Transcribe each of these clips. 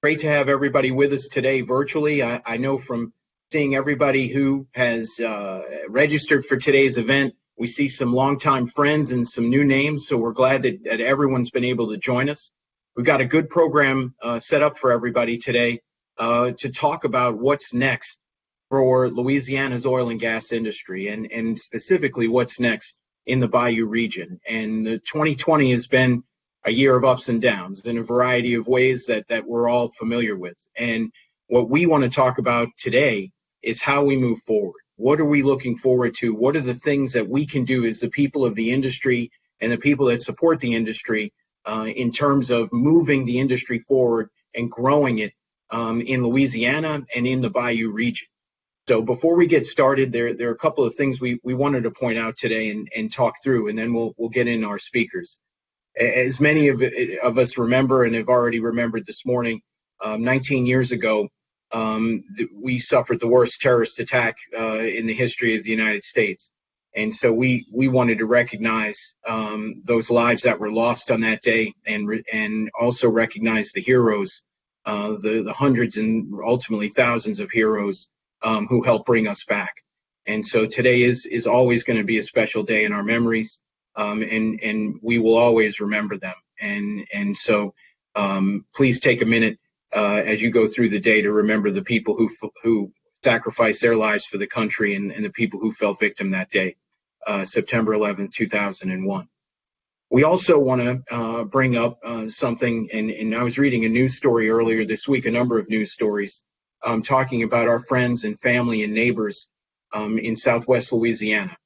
Great to have everybody with us today virtually. I know from seeing everybody who has registered for today's event, we see some longtime friends and some new names, so we're glad that everyone's been able to join us. We've got a good program set up for everybody today to talk about what's next for Louisiana's oil and gas industry, and specifically what's next in the Bayou region. And 2020 has been a year of ups and downs in a variety of ways that we're all familiar with. And what we want to talk about today is how we move forward. What are we looking forward to? What are the things that we can do as the people of the industry and the people that support the industry in terms of moving the industry forward and growing it in Louisiana and in the Bayou region? So before we get started, there are a couple of things we wanted to point out today and talk through, and then we'll get in our speakers. As many of us remember and have already remembered this morning, 19 years ago, we suffered the worst terrorist attack in the history of the United States. And so we wanted to recognize those lives that were lost on that day and also recognize the heroes, the hundreds and ultimately thousands of heroes who helped bring us back. And so today is always going to be a special day in our memories. And we will always remember them. And so please take a minute as you go through the day to remember the people who sacrificed their lives for the country and the people who fell victim that day, September 11th, 2001. We also want to bring up something, and I was reading a news story earlier this week, a number of news stories talking about our friends and family and neighbors in Southwest Louisiana.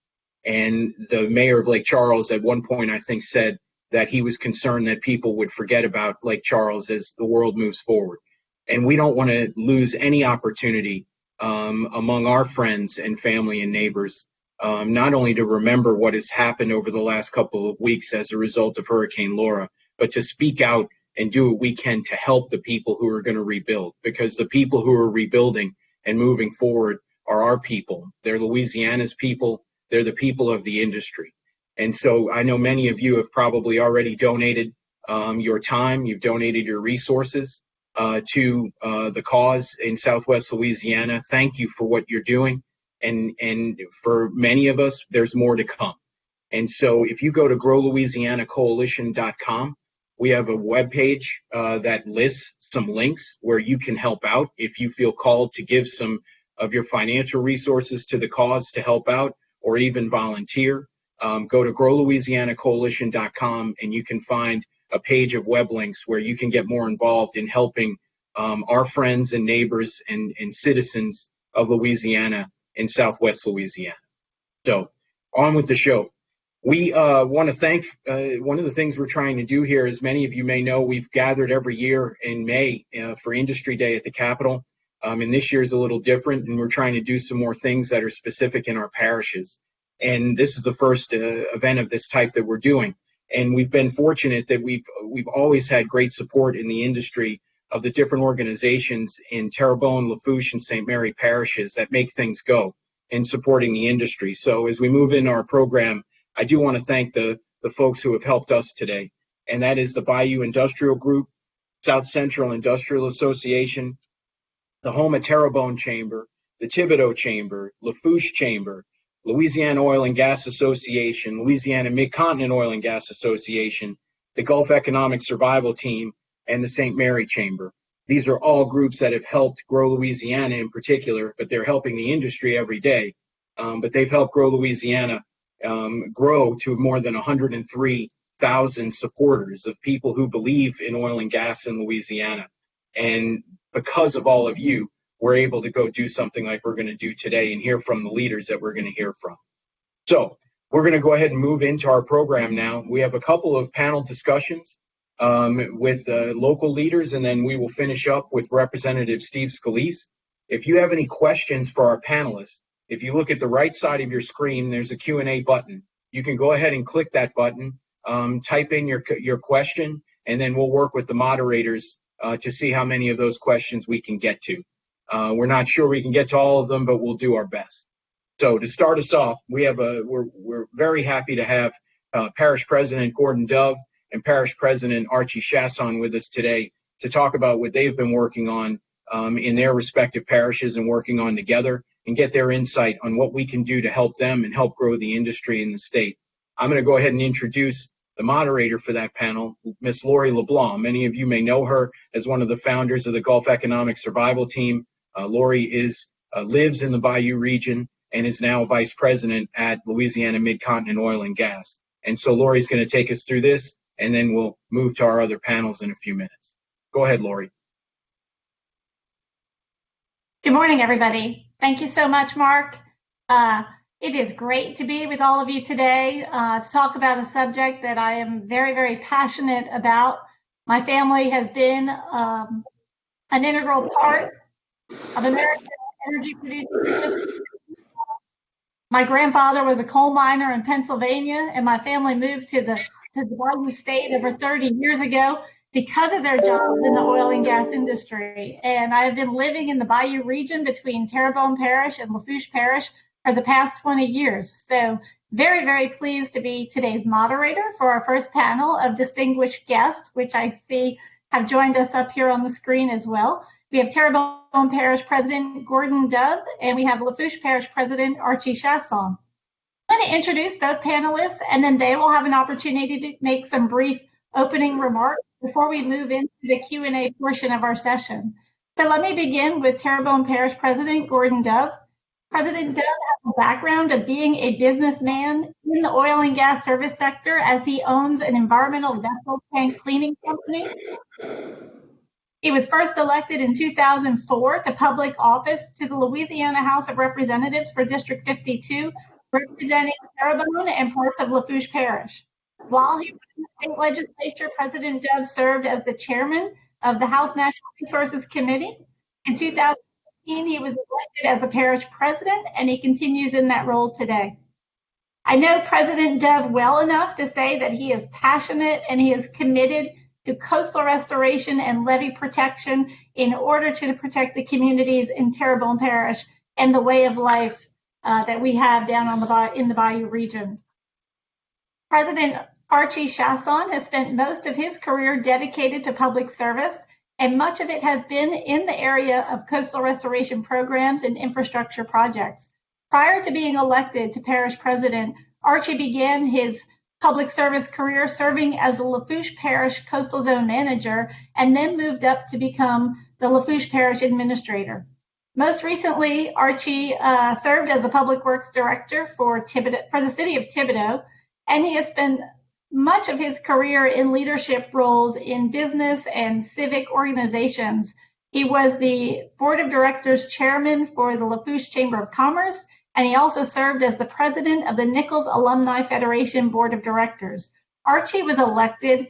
And the mayor of Lake Charles at one point, I think, said that he was concerned that people would forget about Lake Charles as the world moves forward. And we don't want to lose any opportunity among our friends and family and neighbors, not only to remember what has happened over the last couple of weeks as a result of Hurricane Laura, but to speak out and do what we can to help the people who are going to rebuild. Because the people who are rebuilding and moving forward are our people. They're Louisiana's people. They're the people of the industry. And so I know many of you have probably already donated your time, you've donated your resources to the cause in Southwest Louisiana. Thank you for what you're doing. And for many of us, there's more to come. And so if you go to growlouisianacoalition.com, we have a webpage that lists some links where you can help out if you feel called to give some of your financial resources to the cause to help out, or even volunteer. Go to growlouisianacoalition.com and you can find a page of web links where you can get more involved in helping our friends and neighbors and citizens of Louisiana and Southwest Louisiana. So on with the show. We want to thank, one of the things we're trying to do here, as many of you may know, we've gathered every year in May for Industry Day at the Capitol. And this year is a little different, and we're trying to do some more things that are specific in our parishes. And this is the first event of this type that we're doing. And we've been fortunate that we've always had great support in the industry of the different organizations in Terrebonne, Lafourche, and St. Mary parishes that make things go in supporting the industry. So as we move in our program, I do want to thank the folks who have helped us today. And that is the Bayou Industrial Group, South Central Industrial Association, the Homa Terrebonne Chamber, the Thibodaux Chamber, Lafourche Chamber, Louisiana Oil and Gas Association, Louisiana Mid-Continent Oil and Gas Association, the Gulf Economic Survival Team, and the St. Mary Chamber. These are all groups that have helped grow Louisiana in particular, but they're helping the industry every day. But they've helped grow Louisiana grow to more than 103,000 supporters of people who believe in oil and gas in Louisiana. And because of all of you, we're able to go do something like we're going to do today and hear from the leaders that we're going to hear from. So we're going to go ahead and move into our program now. We have a couple of panel discussions with local leaders, and then we will finish up with Representative Steve Scalise. If you have any questions for our panelists, if you look at the right side of your screen, there's a Q&A button. You can go ahead and click that button, type in your question, and then we'll work with the moderators to see how many of those questions we can get to. We're not sure we can get to all of them, but we'll do our best. So to start us off, we're very happy to have Parish President Gordon Dove and Parish President Archie Shastan with us today to talk about what they've been working on in their respective parishes and working on together, and get their insight on what we can do to help them and help grow the industry in the state. I'm going to go ahead and introduce the moderator for that panel, Miss Laurie Leblanc. Many of you may know her as one of the founders of the Gulf Economic Survival Team. Laurie lives in the Bayou region and is now vice president at Louisiana Mid-Continent Oil and Gas. And so Laurie's going to take us through this, and then we'll move to our other panels in a few minutes. Go ahead, Laurie. Good morning, everybody. Thank you so much, Mark. It is great to be with all of you today to talk about a subject that I am very, very passionate about. My family has been an integral part of American energy producing industry. My grandfather was a coal miner in Pennsylvania, and my family moved to the Bayou State over 30 years ago because of their jobs in the oil and gas industry. And I have been living in the Bayou region between Terrebonne Parish and Lafourche Parish for the past 20 years. So very, very pleased to be today's moderator for our first panel of distinguished guests, which I see have joined us up here on the screen as well. We have Terrebonne Parish President Gordon Dove, and we have Lafourche Parish President Archie Shastan. I'm going to introduce both panelists, and then they will have an opportunity to make some brief opening remarks before we move into the Q&A portion of our session. So let me begin with Terrebonne Parish President Gordon Dove. President Dove has a background of being a businessman in the oil and gas service sector, as he owns an environmental vessel tank cleaning company. He was first elected in 2004 to public office to the Louisiana House of Representatives for District 52, representing Terrebonne and parts of Lafourche Parish. While he was in the state legislature, President Dove served as the chairman of the House Natural Resources Committee. In 2015, he was elected as a parish president, and he continues in that role today. I know President Dove well enough to say that he is passionate and he is committed to coastal restoration and levee protection in order to protect the communities in Terrebonne Parish and the way of life that we have down in the Bayou region. President Archie Shastan has spent most of his career dedicated to public service, and much of it has been in the area of coastal restoration programs and infrastructure projects. Prior to being elected to parish president, Archie began his public service career serving as the Lafourche Parish Coastal Zone Manager, and then moved up to become the Lafourche Parish Administrator. Most recently, Archie served as a Public Works Director for the city of Thibodaux, and he has spent much of his career in leadership roles in business and civic organizations. He was the Board of Directors Chairman for the Lafourche Chamber of Commerce, and he also served as the president of the Nichols Alumni Federation Board of Directors. Archie was elected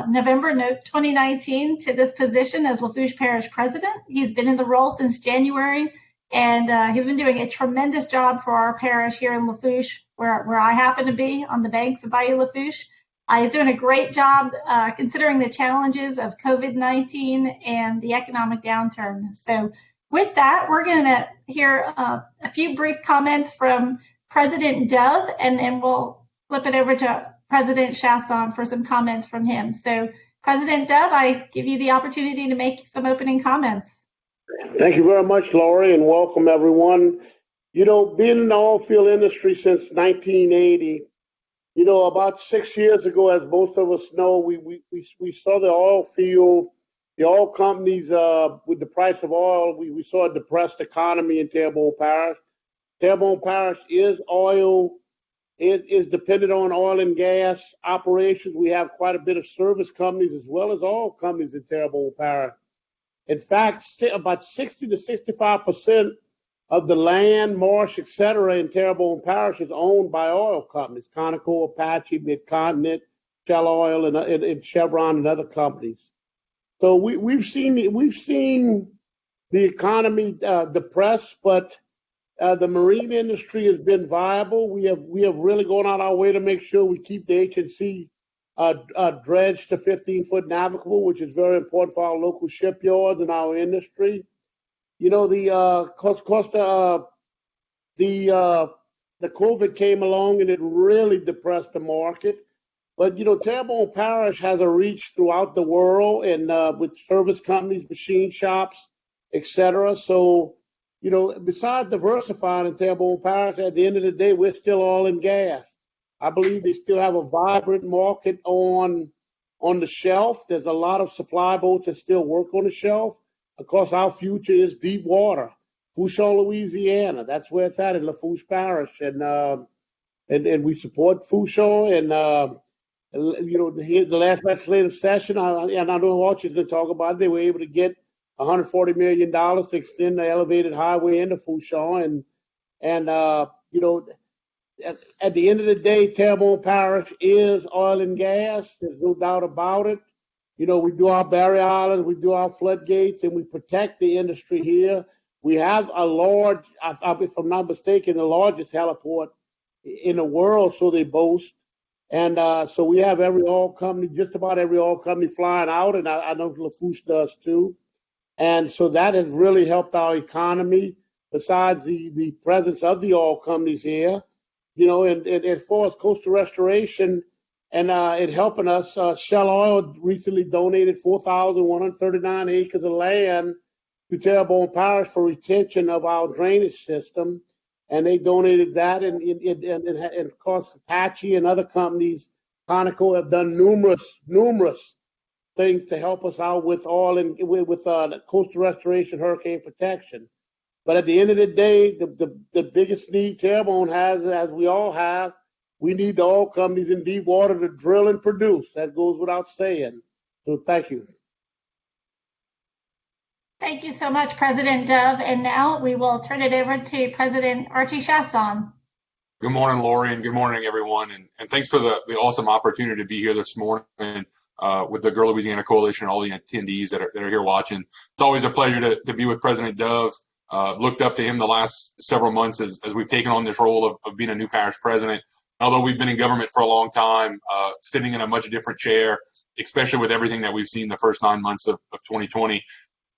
November 2019 to this position as Lafourche Parish President. He's been in the role since January, and he's been doing a tremendous job for our parish here in Lafourche, where I happen to be on the banks of Bayou Lafourche. He's doing a great job considering the challenges of COVID-19 and the economic downturn. So with that, we're going to hear a few brief comments from President Dove, and then we'll flip it over to President Shastan for some comments from him. So President Dove, I give you the opportunity to make some opening comments. Thank you very much, Laurie, and welcome everyone. You know, being in the oil field industry since 1980, you know, about 6 years ago, as most of us know, we saw the oil field, the oil companies, with the price of oil, we saw a depressed economy in Terrebonne Parish. Terrebonne Parish is dependent on oil and gas operations. We have quite a bit of service companies as well as oil companies in Terrebonne Parish. In fact, about 60 to 65% of the land, marsh, etc. in Terrebonne Parish is owned by oil companies, Conoco, Apache, Mid-Continent, Shell Oil, and Chevron and other companies. So we've seen the economy depressed, but the marine industry has been viable. We have really gone out our way to make sure we keep the H&C dredged to 15-foot navigable, which is very important for our local shipyards and our industry. You know, the COVID came along and it really depressed the market. But, Terrebonne Parish has a reach throughout the world and with service companies, machine shops, etc. So, besides diversifying in Terrebonne Parish, at the end of the day, we're still oil and gas. I believe they still have a vibrant market on the shelf. There's a lot of supply boats that still work on the shelf. Of course, our future is deep water, Fourchon, Louisiana. That's where it's at in Lafourche Parish, and we support Fourchon. And the last legislative session, and I know Archie's going to talk about it. They were able to get $140 million to extend the elevated highway into Fourchon, and at the end of the day, Terrebonne Parish is oil and gas. There's no doubt about it. We do our barrier islands, we do our floodgates, and we protect the industry here. We have a large, if I'm not mistaken, the largest heliport in the world, so they boast. And so we have just about every oil company flying out, and I know Lafourche does too. And so that has really helped our economy, besides the presence of the oil companies here. And as far as coastal restoration and it helping us, Shell Oil recently donated 4,139 acres of land to Terrebonne Parish for retention of our drainage system. And they donated that, and of course, Apache and other companies, Conoco, have done numerous things to help us out with oil and with coastal restoration, hurricane protection. But at the end of the day, the biggest need Terrebonne has, as we all have, we need the oil companies in deep water to drill and produce. That goes without saying. So thank you. Thank you so much, President Dove. And now we will turn it over to President Archie Shastan. Good morning, Laurie, and good morning, everyone. And thanks for the awesome opportunity to be here this morning with the Girl Louisiana Coalition and all the attendees that are here watching. It's always a pleasure to be with President Dove. Looked up to him the last several months as we've taken on this role of being a new parish president. Although we've been in government for a long time, sitting in a much different chair, especially with everything that we've seen the first 9 months of 2020.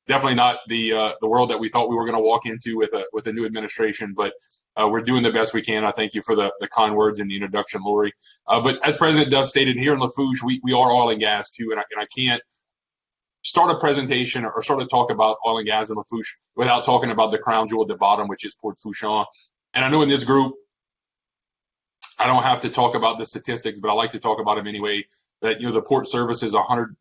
Definitely not the world that we thought we were going to walk into with a new administration, but we're doing the best we can. I thank you for the kind words in the introduction, Laurie. But as President Duff stated, here in Lafourche, we are oil and gas too, and I can't start a presentation or start to talk about oil and gas in Lafourche without talking about the crown jewel at the bottom, which is Port Fourchon. And I know in this group, I don't have to talk about the statistics, but I like to talk about them anyway. That the port services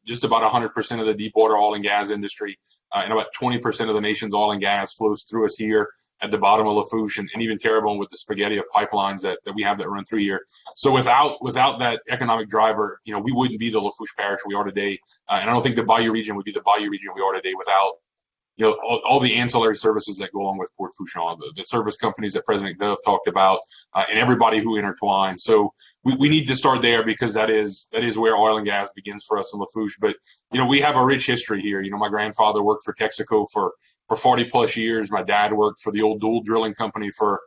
just about 100% of the deep water oil and gas industry, and about 20% of the nation's oil and gas flows through us here at the bottom of Lafourche, and even Terrebonne with the spaghetti of pipelines that we have that run through here. So without that economic driver, we wouldn't be the Lafourche Parish we are today, and I don't think the Bayou Region would be the Bayou Region we are today without all the ancillary services that go along with Port Fourchon, the service companies that President Dove talked about, and everybody who intertwines. So we need to start there because that is where oil and gas begins for us in Lafourche. But, we have a rich history here. My grandfather worked for Texaco for 40 plus years. My dad worked for the old Dual Drilling Company for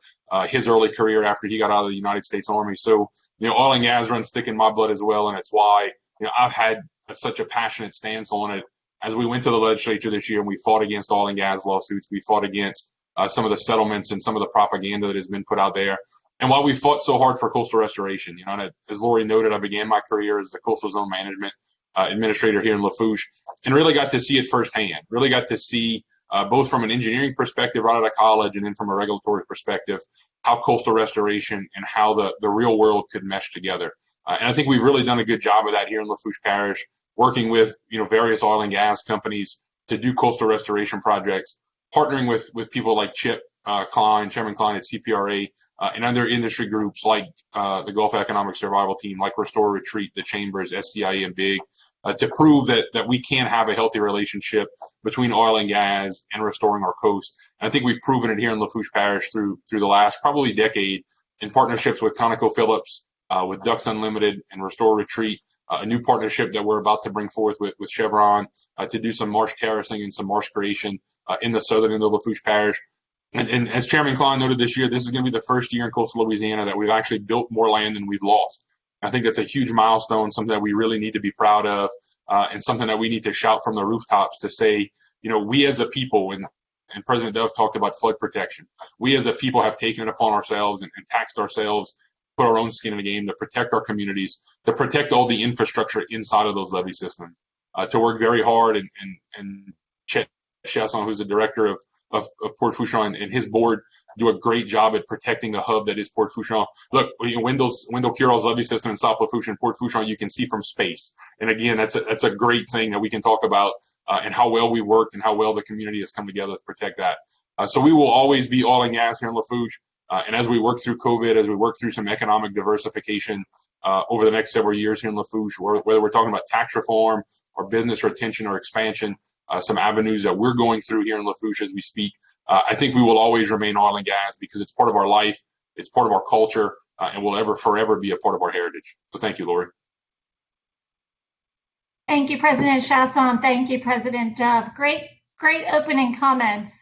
his early career after he got out of the United States Army. So, oil and gas runs thick in my blood as well. And it's why, I've had such a passionate stance on it. As we went to the legislature this year and we fought against oil and gas lawsuits, we fought against some of the settlements and some of the propaganda that has been put out there. And while we fought so hard for coastal restoration, and as Laurie noted, I began my career as the coastal zone management administrator here in Lafourche and really got to see it firsthand, really got to see both from an engineering perspective right out of college and then from a regulatory perspective, how coastal restoration and how the real world could mesh together. And I think we've really done a good job of that here in Lafourche Parish, working with various oil and gas companies to do coastal restoration projects, partnering with people like Chairman Klein at CPRA, and other industry groups like the Gulf Economic Survival Team, like Restore Retreat, the Chambers, SCIE, and BIG, to prove that we can have a healthy relationship between oil and gas and restoring our coast. And I think we've proven it here in Lafourche Parish through the last probably decade in partnerships with ConocoPhillips, with Ducks Unlimited and Restore Retreat, a new partnership that we're about to bring forth with Chevron to do some marsh terracing and some marsh creation in the southern end of Lafourche Parish. And as Chairman Klein noted this year, this is going to be the first year in coastal Louisiana that we've actually built more land than we've lost. I think that's a huge milestone, something that we really need to be proud of, and something that we need to shout from the rooftops to say, we as a people, and President Dove talked about flood protection, we as a people have taken it upon ourselves and taxed ourselves put our own skin in the game, to protect our communities, to protect all the infrastructure inside of those levee systems, to work very hard. And Chet Chasson, who's the director of Port Fourchon, and his board do a great job at protecting the hub that is Port Fourchon. Look, Wendell Cural's levee system in South Lafourche and Port Fourchon, you can see from space. And again, that's a great thing that we can talk about, and how well we worked and how well the community has come together to protect that. So we will always be oil and gas here in Lafourche. And as we work through COVID, as we work through some economic diversification over the next several years here in Lafourche, whether we're talking about tax reform or business retention or expansion, some avenues that we're going through here in Lafourche as we speak, I think we will always remain oil and gas because it's part of our life, it's part of our culture, and will forever be a part of our heritage. So thank you, Laurie. Thank you, President Shastan. Thank you, President Dove. Great opening comments.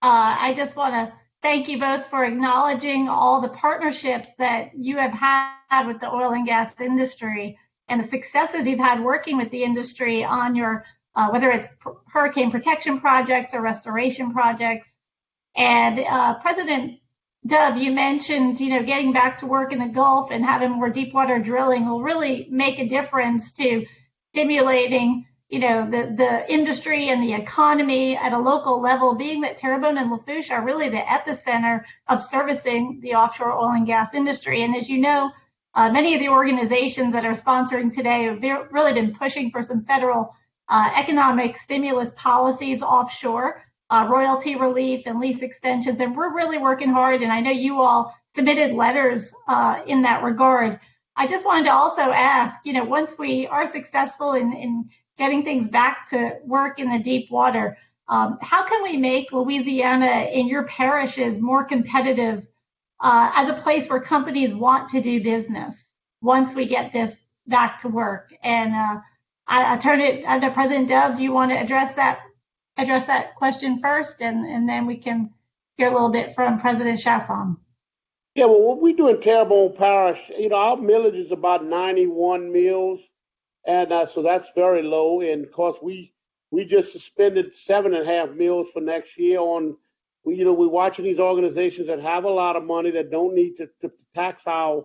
I just want to thank you both for acknowledging all the partnerships that you have had with the oil and gas industry and the successes you've had working with the industry on your, whether it's hurricane protection projects or restoration projects. And President Dove, you mentioned, getting back to work in the Gulf and having more deep water drilling will really make a difference to stimulating the industry and the economy at a local level, being that Terrebonne and Lafourche are really the epicenter of servicing the offshore oil and gas industry. And as you know, many of the organizations that are sponsoring today have really been pushing for some federal economic stimulus policies offshore, royalty relief and lease extensions. And we're really working hard. And I know you all submitted letters in that regard. I just wanted to also ask, once we are successful in getting things back to work in the deep water, how can we make Louisiana in your parishes more competitive as a place where companies want to do business once we get this back to work? And I turn it to President Dove. Do you want to address that question first, and then we can hear a little bit from President Shastan? Yeah, well, what we do in Terrebonne Parish, our millage is about 91 mills. And so that's very low. And of course, we just suspended 7.5 mills for next year we're watching these organizations that have a lot of money that don't need to tax our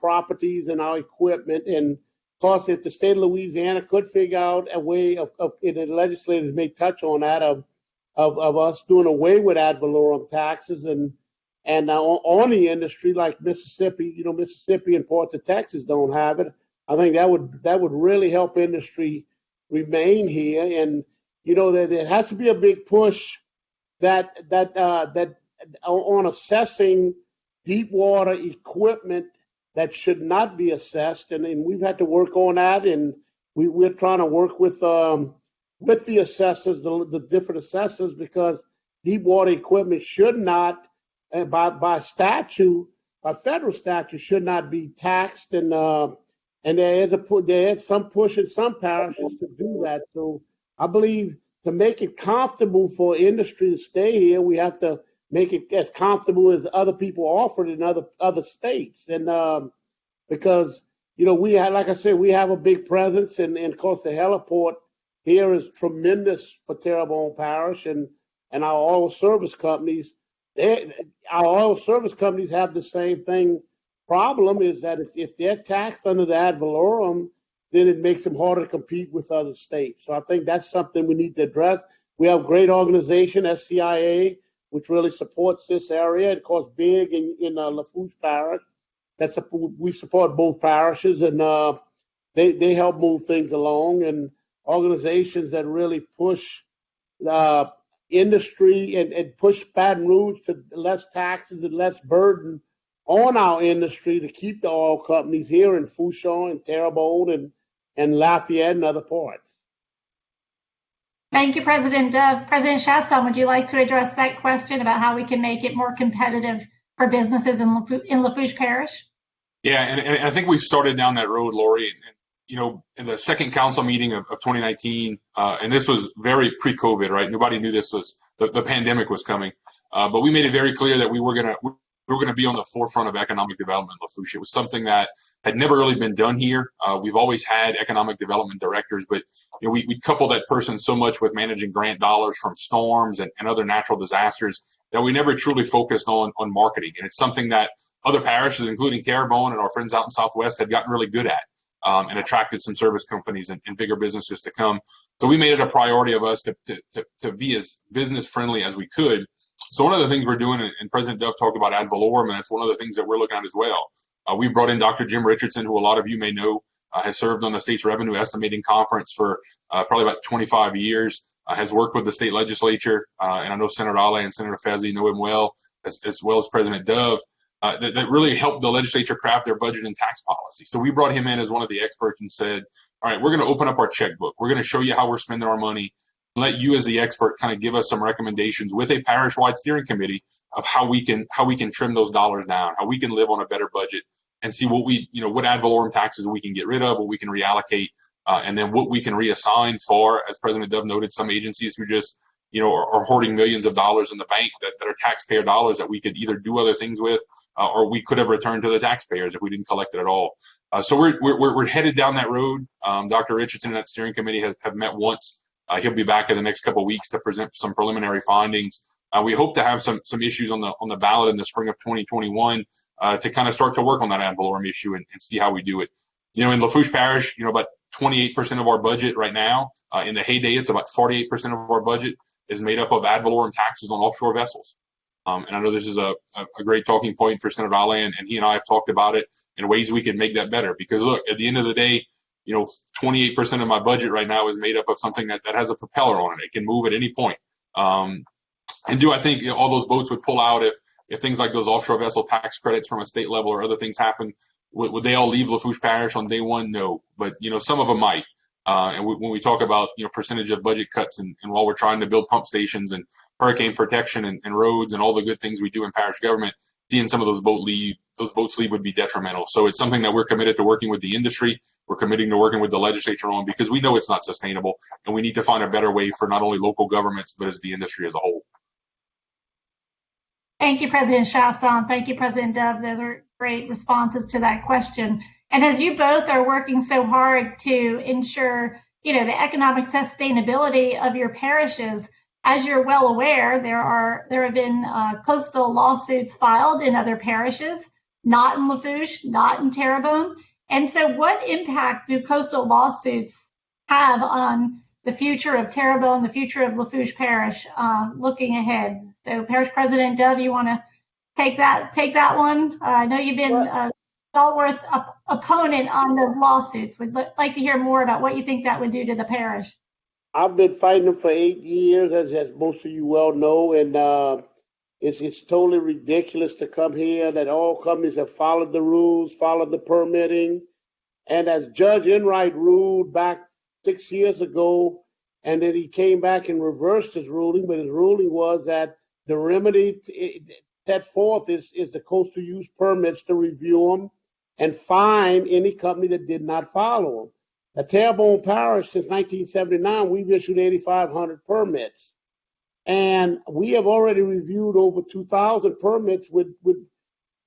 properties and our equipment. And of course, if the state of Louisiana could figure out a way of the legislators may touch on that, of us doing away with ad valorem taxes and on the industry like Mississippi, Mississippi and parts of Texas don't have it. I think that would really help industry remain here, and there has to be a big push that on assessing deep water equipment that should not be assessed, and we've had to work on that, and we're trying to work with the assessors, the different assessors, because deep water equipment should not, by federal statute, should not be taxed, and there is some push in some parishes to do that. So I believe to make it comfortable for industry to stay here, we have to make it as comfortable as other people offer it in other states. And because like I said, we have a big presence, and of course the heliport here is tremendous for Terrebonne Parish, and our oil service companies. Our oil service companies have the same thing. Problem is that if they're taxed under the ad valorem, then it makes them harder to compete with other states. So I think that's something we need to address. We have a great organization, SCIA, which really supports this area. Of course, big in Lafourche Parish. We support both parishes, and they help move things along. And organizations that really push industry and push Baton Rouge to less taxes and less burden on our industry to keep the oil companies here in Fourchon and Terrebonne and Lafayette and other parts. Thank you, President Dove. President Shastan, would you like to address that question about how we can make it more competitive for businesses in Lafourche Parish? Yeah, and I think we've started down that road, Laurie. And, in the second council meeting of 2019, and this was very pre-COVID, right? Nobody knew this was the pandemic was coming, but we made it very clear that we were going to be on the forefront of economic development in Lafourche. It was something that had never really been done here. We've always had economic development directors, but we couple that person so much with managing grant dollars from storms and other natural disasters that we never truly focused on marketing. And it's something that other parishes, including Terrebonne and our friends out in Southwest, had gotten really good at, and attracted some service companies and bigger businesses to come. So we made it a priority of us to be as business friendly as we could. So one of the things we're doing, and President Dove talked about ad valorem, and that's one of the things that we're looking at as well. We brought in Dr. Jim Richardson, who a lot of you may know, has served on the state's revenue estimating conference for probably about 25 years, has worked with the state legislature, and I know Senator Ale and Senator Fazzi know him well as President Dove, that really helped the legislature craft their budget and tax policy. So we brought him in as one of the experts and said, all right, we're going to open up our checkbook. We're going to show you how we're spending our money. Let you as the expert kind of give us some recommendations with a parish-wide steering committee of how we can trim those dollars down, how we can live on a better budget, and see what ad valorem taxes we can get rid of, what we can reallocate, and then what we can reassign for, as President Dove noted, some agencies who just are hoarding millions of dollars in the bank that are taxpayer dollars that we could either do other things with, or we could have returned to the taxpayers if we didn't collect it at all. So we're headed down that road. Dr. Richardson and that steering committee have met once. He'll be back in the next couple of weeks to present some preliminary findings. We hope to have some issues on the ballot in the spring of 2021 to kind of start to work on that ad valorem issue and see how we do it. In Lafourche Parish, about 28% of our budget right now. In the heyday, it's about 48% of our budget is made up of ad valorem taxes on offshore vessels. And I know this is a great talking point for Senator Ale, and he and I have talked about it in ways we can make that better. Because look, at the end of the day, 28% of my budget right now is made up of something that has a propeller on it. It can move at any point. And do I think all those boats would pull out if things like those offshore vessel tax credits from a state level or other things happen? Would they all leave Lafourche Parish on day one? No, but some of them might. And when we talk about percentage of budget cuts, and while we're trying to build pump stations and hurricane protection and roads and all the good things we do in parish government, seeing some of those boats leave would be detrimental. So it's something that we're committed to working with the industry. We're committing to working with the legislature on, because we know it's not sustainable, and we need to find a better way for not only local governments but as the industry as a whole. Thank you, President Shastan. Thank you, President Dove. Those are great responses to that question. And as you both are working so hard to ensure, the economic sustainability of your parishes, as you're well aware, there have been coastal lawsuits filed in other parishes, not in Lafourche, not in Terrebonne. And so what impact do coastal lawsuits have on the future of Terrebonne, the future of Lafourche Parish, looking ahead? So Parish President Dove, you want to take that one? I know you've been a stalwart opponent on the lawsuits. We'd like to hear more about what you think that would do to the parish. I've been fighting them for 8 years, as most of you well know, and it's totally ridiculous to come here that all companies have followed the rules, followed the permitting, and as Judge Enright ruled back 6 years ago, and then he came back and reversed his ruling, but his ruling was that the remedy set forth is the coastal use permits to review them and fine any company that did not follow them. At Terrebonne Parish, since 1979, we've issued 8,500 permits. And we have already reviewed over 2,000 permits with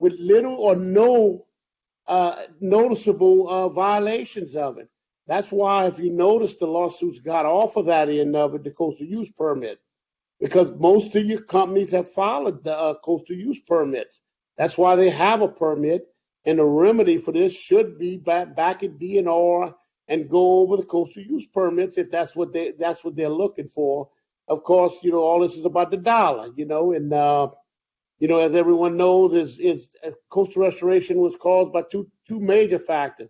little or no noticeable violations of it. That's why, if you notice, the lawsuits got off of that end of it, the coastal use permit, because most of your companies have followed the coastal use permits. That's why they have a permit, and the remedy for this should be back at DNR and go over the coastal use permits if that's what they're looking for. Of course, all this is about the dollar, and as everyone knows, is coastal restoration was caused by two major factors: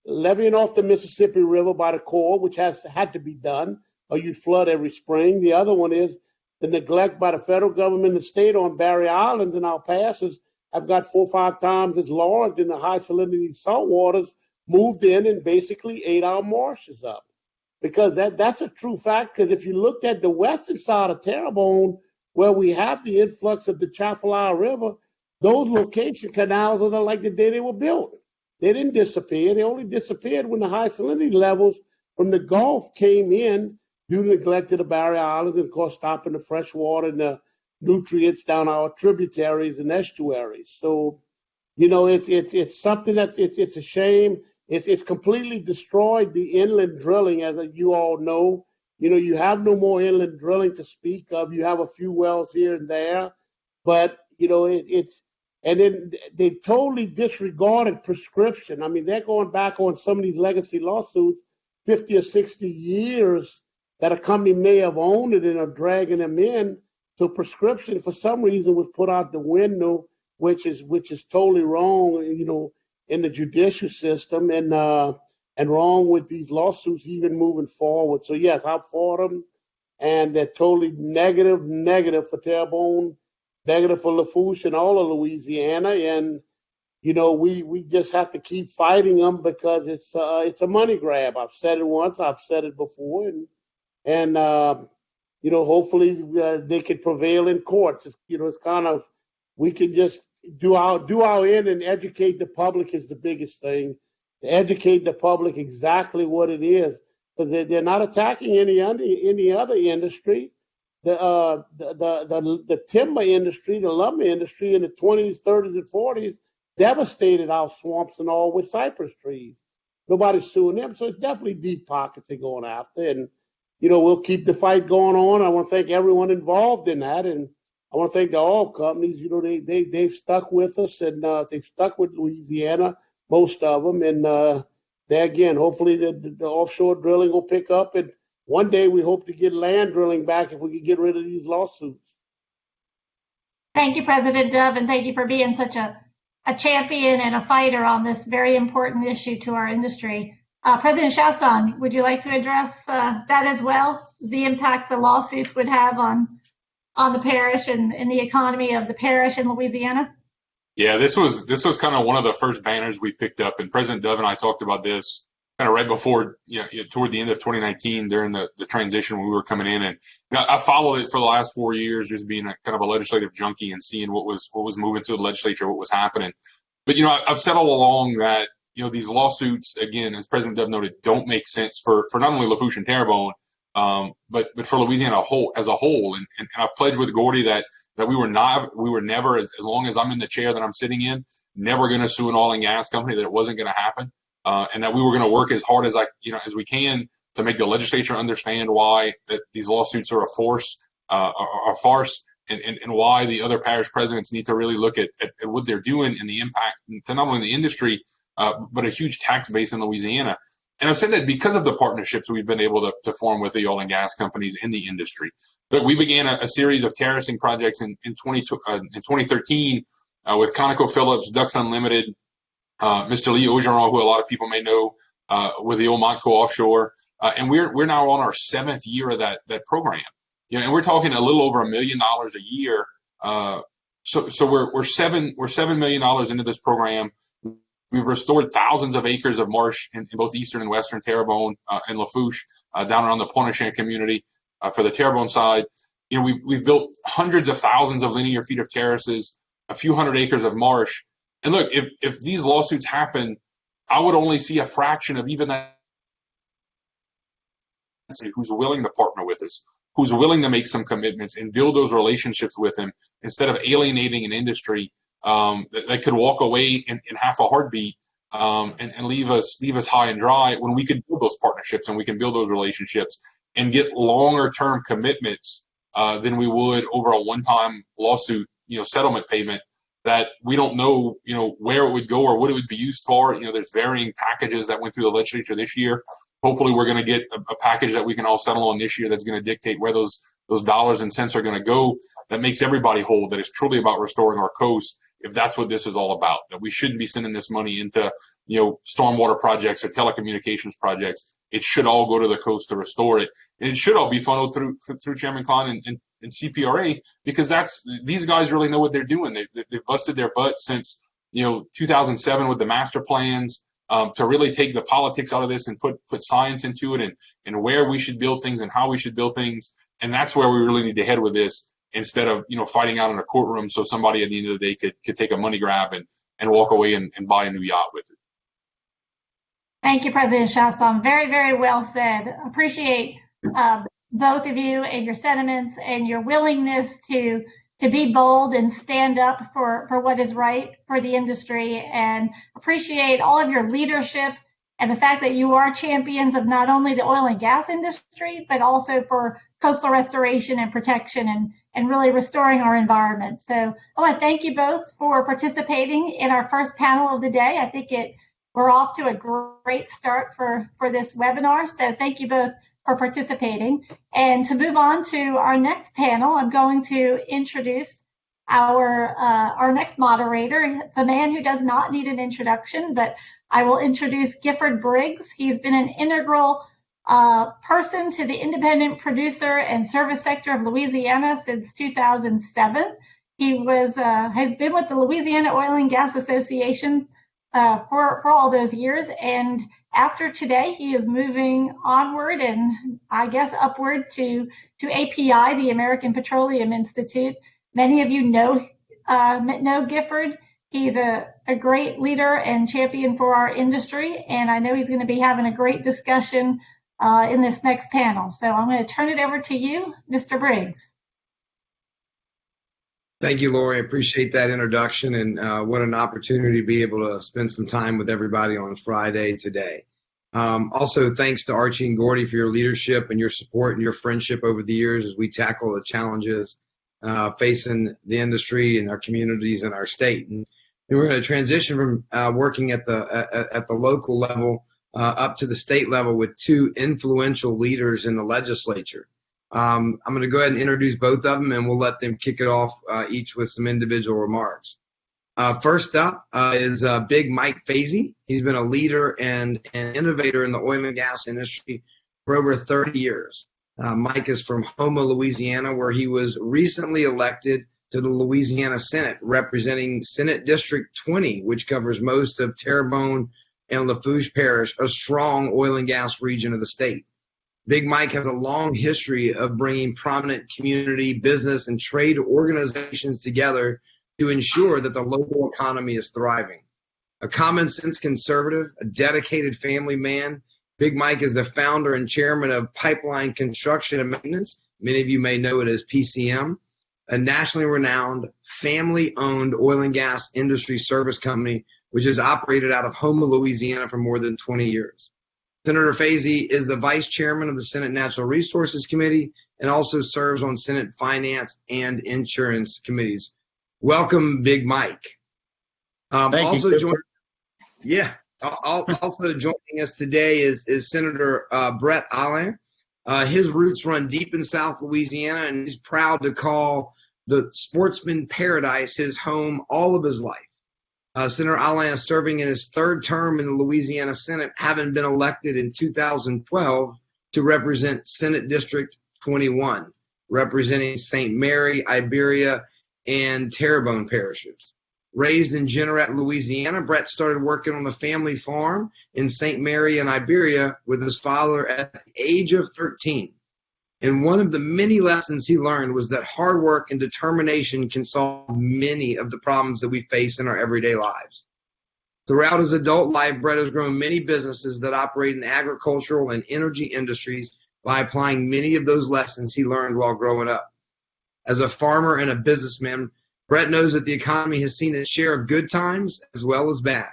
levying off the Mississippi River by the Corps, which had to be done, or you'd flood every spring. The other one is the neglect by the federal government and the state on barrier islands, and our passes have got 4 or 5 times as large, and the high salinity salt waters moved in and basically ate our marshes up. Because that's a true fact, because if you looked at the western side of Terrebonne, where we have the influx of the Chafalaya River, those location canals are like the day they were built. They didn't disappear. They only disappeared when the high salinity levels from the Gulf came in due to neglect of the barrier islands, and of course stopping the fresh water and the nutrients down our tributaries and estuaries. So, it's something it's a shame. It's completely destroyed the inland drilling, as you all know. You have no more inland drilling to speak of. You have a few wells here and there, but it's And then they totally disregarded prescription. I mean, they're going back on some of these legacy lawsuits, 50 or 60 years that a company may have owned it and are dragging them in. So prescription, for some reason, was put out the window, which is totally wrong, in the judicial system, and wrong with these lawsuits even moving forward. So yes, I fought them, and they're totally negative for Terrebonne, negative for Lafourche and all of Louisiana, and we just have to keep fighting them because it's a money grab. I've said it once, I've said it before, and hopefully they can prevail in courts. It's kind of, we can just do our end and educate the public is the biggest thing. To educate the public exactly what it is, because they're not attacking any other industry. The timber industry, the lumber industry in the 20s, 30s, and 40s devastated our swamps and all with cypress trees. Nobody's suing them, so it's definitely deep pockets they're going after. And we'll keep the fight going on. I want to thank everyone involved in that, and I want to thank the oil companies. They've stuck with us, and they've stuck with Louisiana, most of them. And there again, hopefully the offshore drilling will pick up, and one day we hope to get land drilling back if we can get rid of these lawsuits. Thank you, President Dove, and thank you for being such a champion and a fighter on this very important issue to our industry. President Shastan, would you like to address that as well, the impacts the lawsuits would have on the parish and the economy of the parish in Louisiana? Yeah, this was kind of one of the first banners we picked up, and President Dove and I talked about this kind of right before, toward the end of 2019 during the transition when we were coming in. And I followed it for the last 4 years, just being kind of a legislative junkie and seeing what was moving through the legislature, what was happening. But, I've said all along that, these lawsuits, again, as President Dove noted, don't make sense for not only Lafourche and Terrebonne, but for Louisiana as a whole. And I've pledged with Gordy that we were never, as long as I'm in the chair that I'm sitting in, never going to sue an oil and gas company, that it wasn't going to happen. And that we were going to work as hard as as we can to make the legislature understand why that these lawsuits are a farce, and why the other parish presidents need to really look at what they're doing and the impact to not only the industry, but a huge tax base in Louisiana. And I've said that because of the partnerships we've been able to form with the oil and gas companies in the industry. But we began a series of terracing projects in 2013 with ConocoPhillips, Ducks Unlimited, Mr. Lee Ogeron, who a lot of people may know, with the Omatco offshore, and we're now on our 7th year of that program. And we're talking a little over $1 million a year. So we're $7 million into this program. We've restored thousands of acres of marsh in both eastern and western Terrebonne and Lafourche, down around the Pointe-aux-Champs community for the Terrebonne side. We've built hundreds of thousands of linear feet of terraces, a few hundred acres of marsh. And look, if these lawsuits happen, I would only see a fraction of even that who's willing to partner with us, who's willing to make some commitments and build those relationships with them, instead of alienating an industry that could walk away in half a heartbeat and leave us high and dry, when we could build those partnerships and we can build those relationships and get longer term commitments than we would over a one-time lawsuit, settlement payment that we don't know, where it would go or what it would be used for. There's varying packages that went through the legislature this year. Hopefully we're going to get a package that we can all settle on this year that's going to dictate where those dollars and cents are going to go, that makes everybody whole, that is truly about restoring our coast, if that's what this is all about, that we shouldn't be sending this money into, stormwater projects or telecommunications projects. It should all go to the coast to restore it. And it should all be funneled through Chairman Klein and CPRA, because these guys really know what they're doing. They've busted their butt since, 2007 with the master plans, to really take the politics out of this and put science into it and where we should build things and how we should build things. And that's where we really need to head with this, instead of, fighting out in a courtroom so somebody at the end of the day could take a money grab and walk away and buy a new yacht with it. Thank you, President Shastan. Very, very well said. Appreciate both of you and your sentiments and your willingness to be bold and stand up for what is right for the industry, and appreciate all of your leadership and the fact that you are champions of not only the oil and gas industry, but also for coastal restoration and protection and really restoring our environment. So I want to thank you both for participating in our first panel of the day. I think we're off to a great start for this webinar. So thank you both for participating. And to move on to our next panel, I'm going to introduce our next moderator. It's a man who does not need an introduction, but I will introduce Gifford Briggs. He's been an integral person to the independent producer and service sector of Louisiana since 2007. He has been with the Louisiana Oil and Gas Association for all those years, and after today, he is moving onward and I guess upward to API, the American Petroleum Institute. Many of you know Gifford. He's a great leader and champion for our industry, and I know he's going to be having a great discussion in this next panel. So I'm going to turn it over to you, Mr. Briggs. Thank you, Laurie. I appreciate that introduction, and what an opportunity to be able to spend some time with everybody on Friday today. Also, thanks to Archie and Gordy for your leadership and your support and your friendship over the years as we tackle the challenges facing the industry and our communities and our state. And we're going to transition from working at the local level up to the state level with two influential leaders in the legislature. I'm going to go ahead and introduce both of them, and we'll let them kick it off each with some individual remarks. First up is Big Mike Fazy. He's been a leader and an innovator in the oil and gas industry for over 30 years. Mike is from Houma, Louisiana, where he was recently elected to the Louisiana Senate, representing Senate District 20, which covers most of Terrebonne and Lafourche Parish, a strong oil and gas region of the state. Big Mike has a long history of bringing prominent community, business, and trade organizations together to ensure that the local economy is thriving. A common-sense conservative, a dedicated family man, Big Mike is the founder and chairman of Pipeline Construction and Maintenance. Many of you may know it as PCM, a nationally renowned, family-owned oil and gas industry service company, which has operated out of Houma, Louisiana for more than 20 years. Senator Fazy is the vice chairman of the Senate Natural Resources Committee and also serves on Senate Finance and Insurance Committees. Welcome, Big Mike. Also joining us today is Senator Brett Allain. His roots run deep in South Louisiana, and he's proud to call the sportsman paradise his home all of his life. Senator Allain is serving in his third term in the Louisiana Senate, having been elected in 2012 to represent Senate District 21, representing St. Mary, Iberia, and Terrebonne parishes. Raised in Jeanneret, Louisiana, Brett started working on the family farm in St. Mary and Iberia with his father at the age of 13. And one of the many lessons he learned was that hard work and determination can solve many of the problems that we face in our everyday lives. Throughout his adult life, Brett has grown many businesses that operate in agricultural and energy industries by applying many of those lessons he learned while growing up. As a farmer and a businessman, Brett knows that the economy has seen its share of good times as well as bad.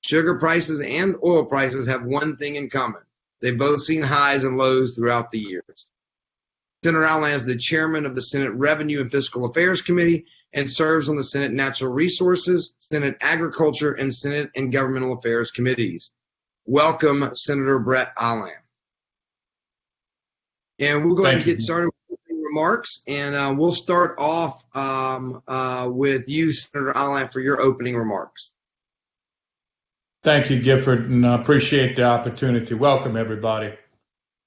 Sugar prices and oil prices have one thing in common. They've both seen highs and lows throughout the years. Senator Allain is the chairman of the Senate Revenue and Fiscal Affairs Committee and serves on the Senate Natural Resources, Senate Agriculture, and Senate and Governmental Affairs Committees. Welcome, Senator Brett Allain. And we'll go ahead and get started with remarks, and we'll start off with you, Senator Allain, for your opening remarks. Thank you, Gifford, and I appreciate the opportunity. Welcome, everybody.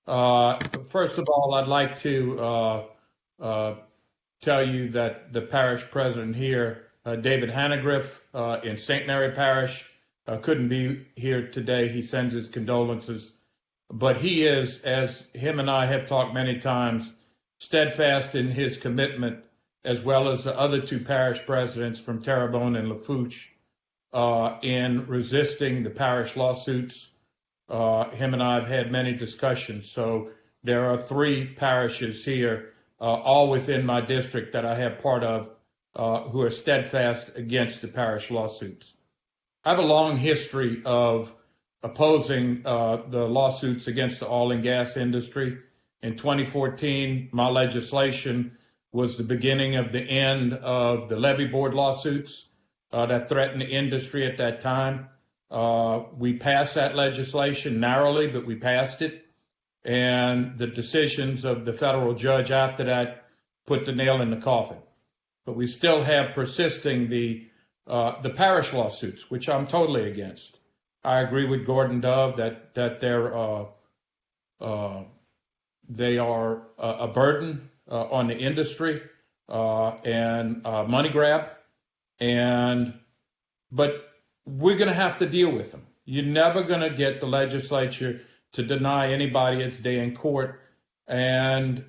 First of all, I'd like to tell you that the parish president here, David Hannegriff, in St. Mary Parish, couldn't be here today. He sends his condolences. But he is, as him and I have talked many times, steadfast in his commitment, as well as the other two parish presidents from Terrebonne and Lafourche, in resisting the parish lawsuits. Him and I have had many discussions. So there are three parishes here, all within my district that I have part of, who are steadfast against the parish lawsuits. I have a long history of opposing the lawsuits against the oil and gas industry. In 2014, my legislation was the beginning of the end of the levee board lawsuits that threatened the industry at that time. We passed that legislation narrowly, but we passed it. And the decisions of the federal judge after that put the nail in the coffin. But we still have persisting the parish lawsuits, which I'm totally against. I agree with Gordon Dove that they are a burden on the industry and money grab. But we're going to have to deal with them. You're never going to get the legislature to deny anybody its day in court, and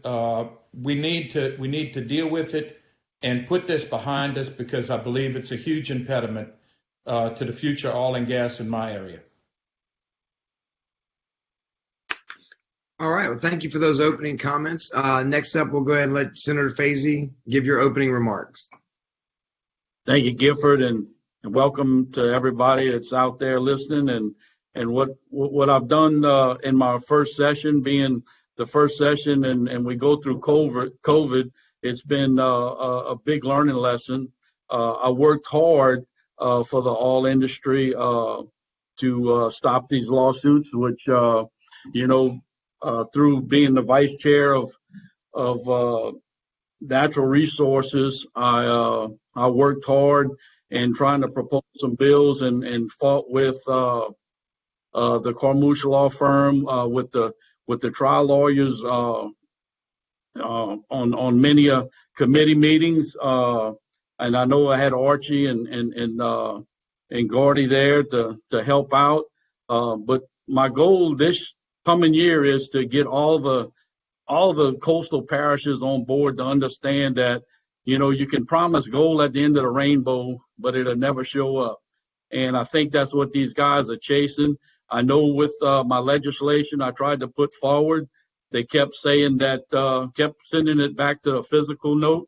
we need to deal with it and put this behind us, because I believe it's a huge impediment to the future oil and gas in my area. All right. Well, thank you for those opening comments. Next up, we'll go ahead and let Senator Fazee give your opening remarks. Thank you, Gifford, and welcome to everybody that's out there listening. And what I've done in my first session, being the first session, and we go through COVID, it's been a big learning lesson. I worked hard for the oil industry to stop these lawsuits, which through being the vice chair of natural resources, I worked hard and trying to propose some bills and fought with the Carmouche law firm with the trial lawyers on many committee meetings, and I know I had Archie and Gordy there to help out. But my goal this coming year is to get all the coastal parishes on board to understand that you can promise gold at the end of the rainbow, but it'll never show up. And I think that's what these guys are chasing. I know with my legislation I tried to put forward, they kept saying that, kept sending it back to a fiscal note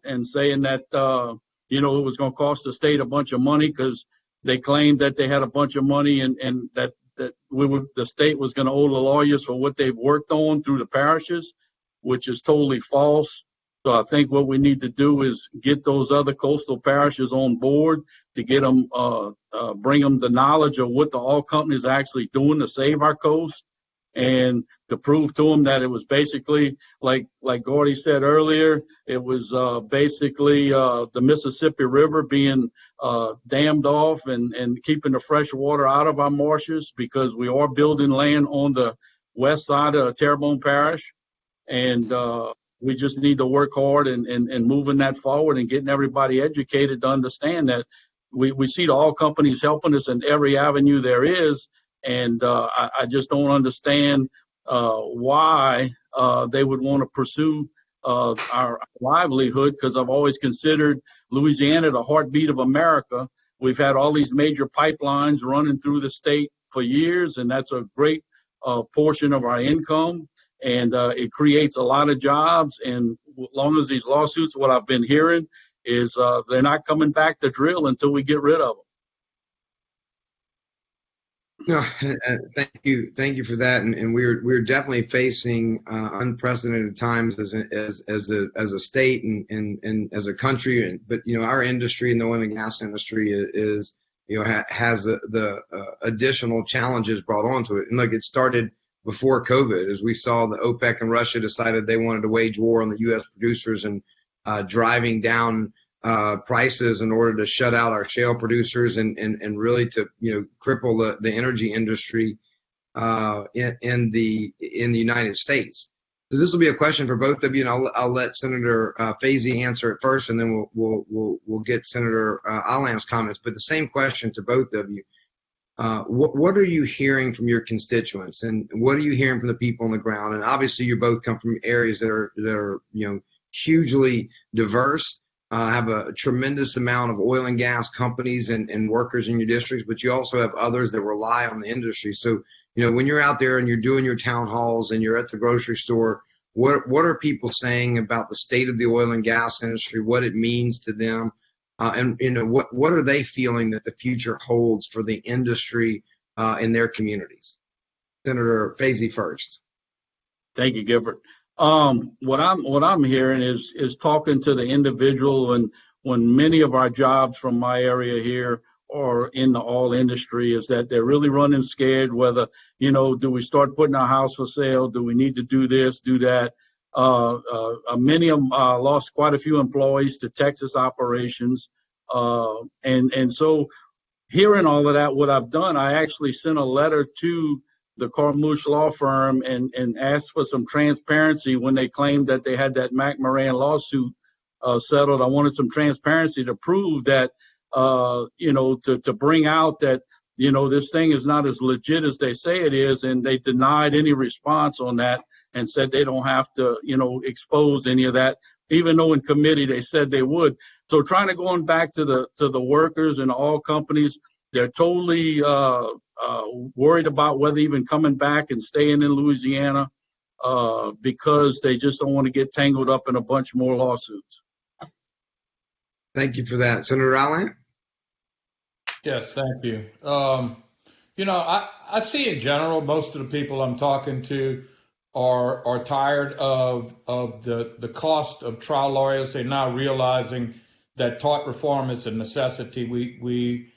and saying that, it was going to cost the state a bunch of money because they claimed that they had a bunch of money and that the state was going to owe the lawyers for what they've worked on through the parishes, which is totally false. So I think what we need to do is get those other coastal parishes on board to get them, bring them the knowledge of what the oil companies are actually doing to save our coast, and to prove to them that it was basically, like Gordy said earlier, it was basically the Mississippi River being dammed off and keeping the fresh water out of our marshes, because we are building land on the west side of Terrebonne Parish. And we just need to work hard and moving that forward and getting everybody educated to understand that we see the oil companies helping us in every avenue there is. And I just don't understand why they would want to pursue our livelihood, because I've always considered Louisiana the heartbeat of America. We've had all these major pipelines running through the state for years, and that's a great portion of our income. And it creates a lot of jobs. And as long as these lawsuits, what I've been hearing is they're not coming back to drill until we get rid of them. No, thank you for that. And we're definitely facing unprecedented times as a state and as a country. But our industry in the oil and gas industry is has the additional challenges brought onto it. And look, it started before COVID, as we saw the OPEC and Russia decided they wanted to wage war on the U.S. producers and driving down prices in order to shut out our shale producers and really to cripple the energy industry in the United States. So this will be a question for both of you, and I'll let Senator Fazee answer it first, and then we'll get Senator Allen's comments. But the same question to both of you. What are you hearing from your constituents, and what are you hearing from the people on the ground? And obviously, you both come from areas that are hugely diverse, have a tremendous amount of oil and gas companies and workers in your districts, but you also have others that rely on the industry. So, when you're out there and you're doing your town halls and you're at the grocery store, what are people saying about the state of the oil and gas industry, what it means to them? And what are they feeling that the future holds for the industry in their communities? Senator Fazee first. Thank you, Gifford. What I'm hearing is talking to the individual, and when many of our jobs from my area here or in the oil industry is that they're really running scared whether, do we start putting our house for sale? Do we need to do this, do that? Many of them lost quite a few employees to Texas operations. And so hearing all of that, what I've done, I actually sent a letter to the Carmouche law firm and asked for some transparency when they claimed that they had that Mac Moran lawsuit settled. I wanted some transparency to prove that, to bring out that, this thing is not as legit as they say it is. And they denied any response on that and said they don't have to, expose any of that, even though in committee they said they would. So trying to going back to the workers and all companies, they're totally worried about whether even coming back and staying in Louisiana because they just don't want to get tangled up in a bunch more lawsuits. Thank you for that. Senator Allen? Yes, thank you. I see in general, most of the people I'm talking to are tired of the cost of trial lawyers. They're now realizing that tort reform is a necessity. We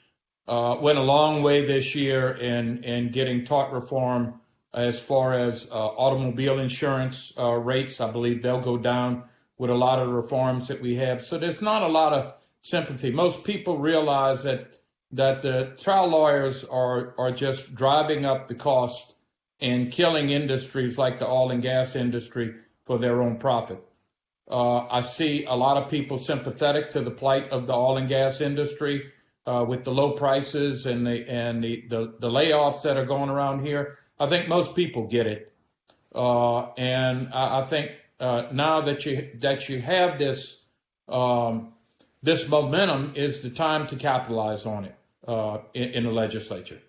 went a long way this year in getting tort reform as far as automobile insurance rates. I believe they'll go down with a lot of the reforms that we have. So there's not a lot of sympathy. Most people realize that the trial lawyers are just driving up the cost and killing industries like the oil and gas industry for their own profit. I see a lot of people sympathetic to the plight of the oil and gas industry with the low prices and the layoffs that are going around here. I think most people get it, and I think now that you have this this momentum is the time to capitalize on it in the legislature.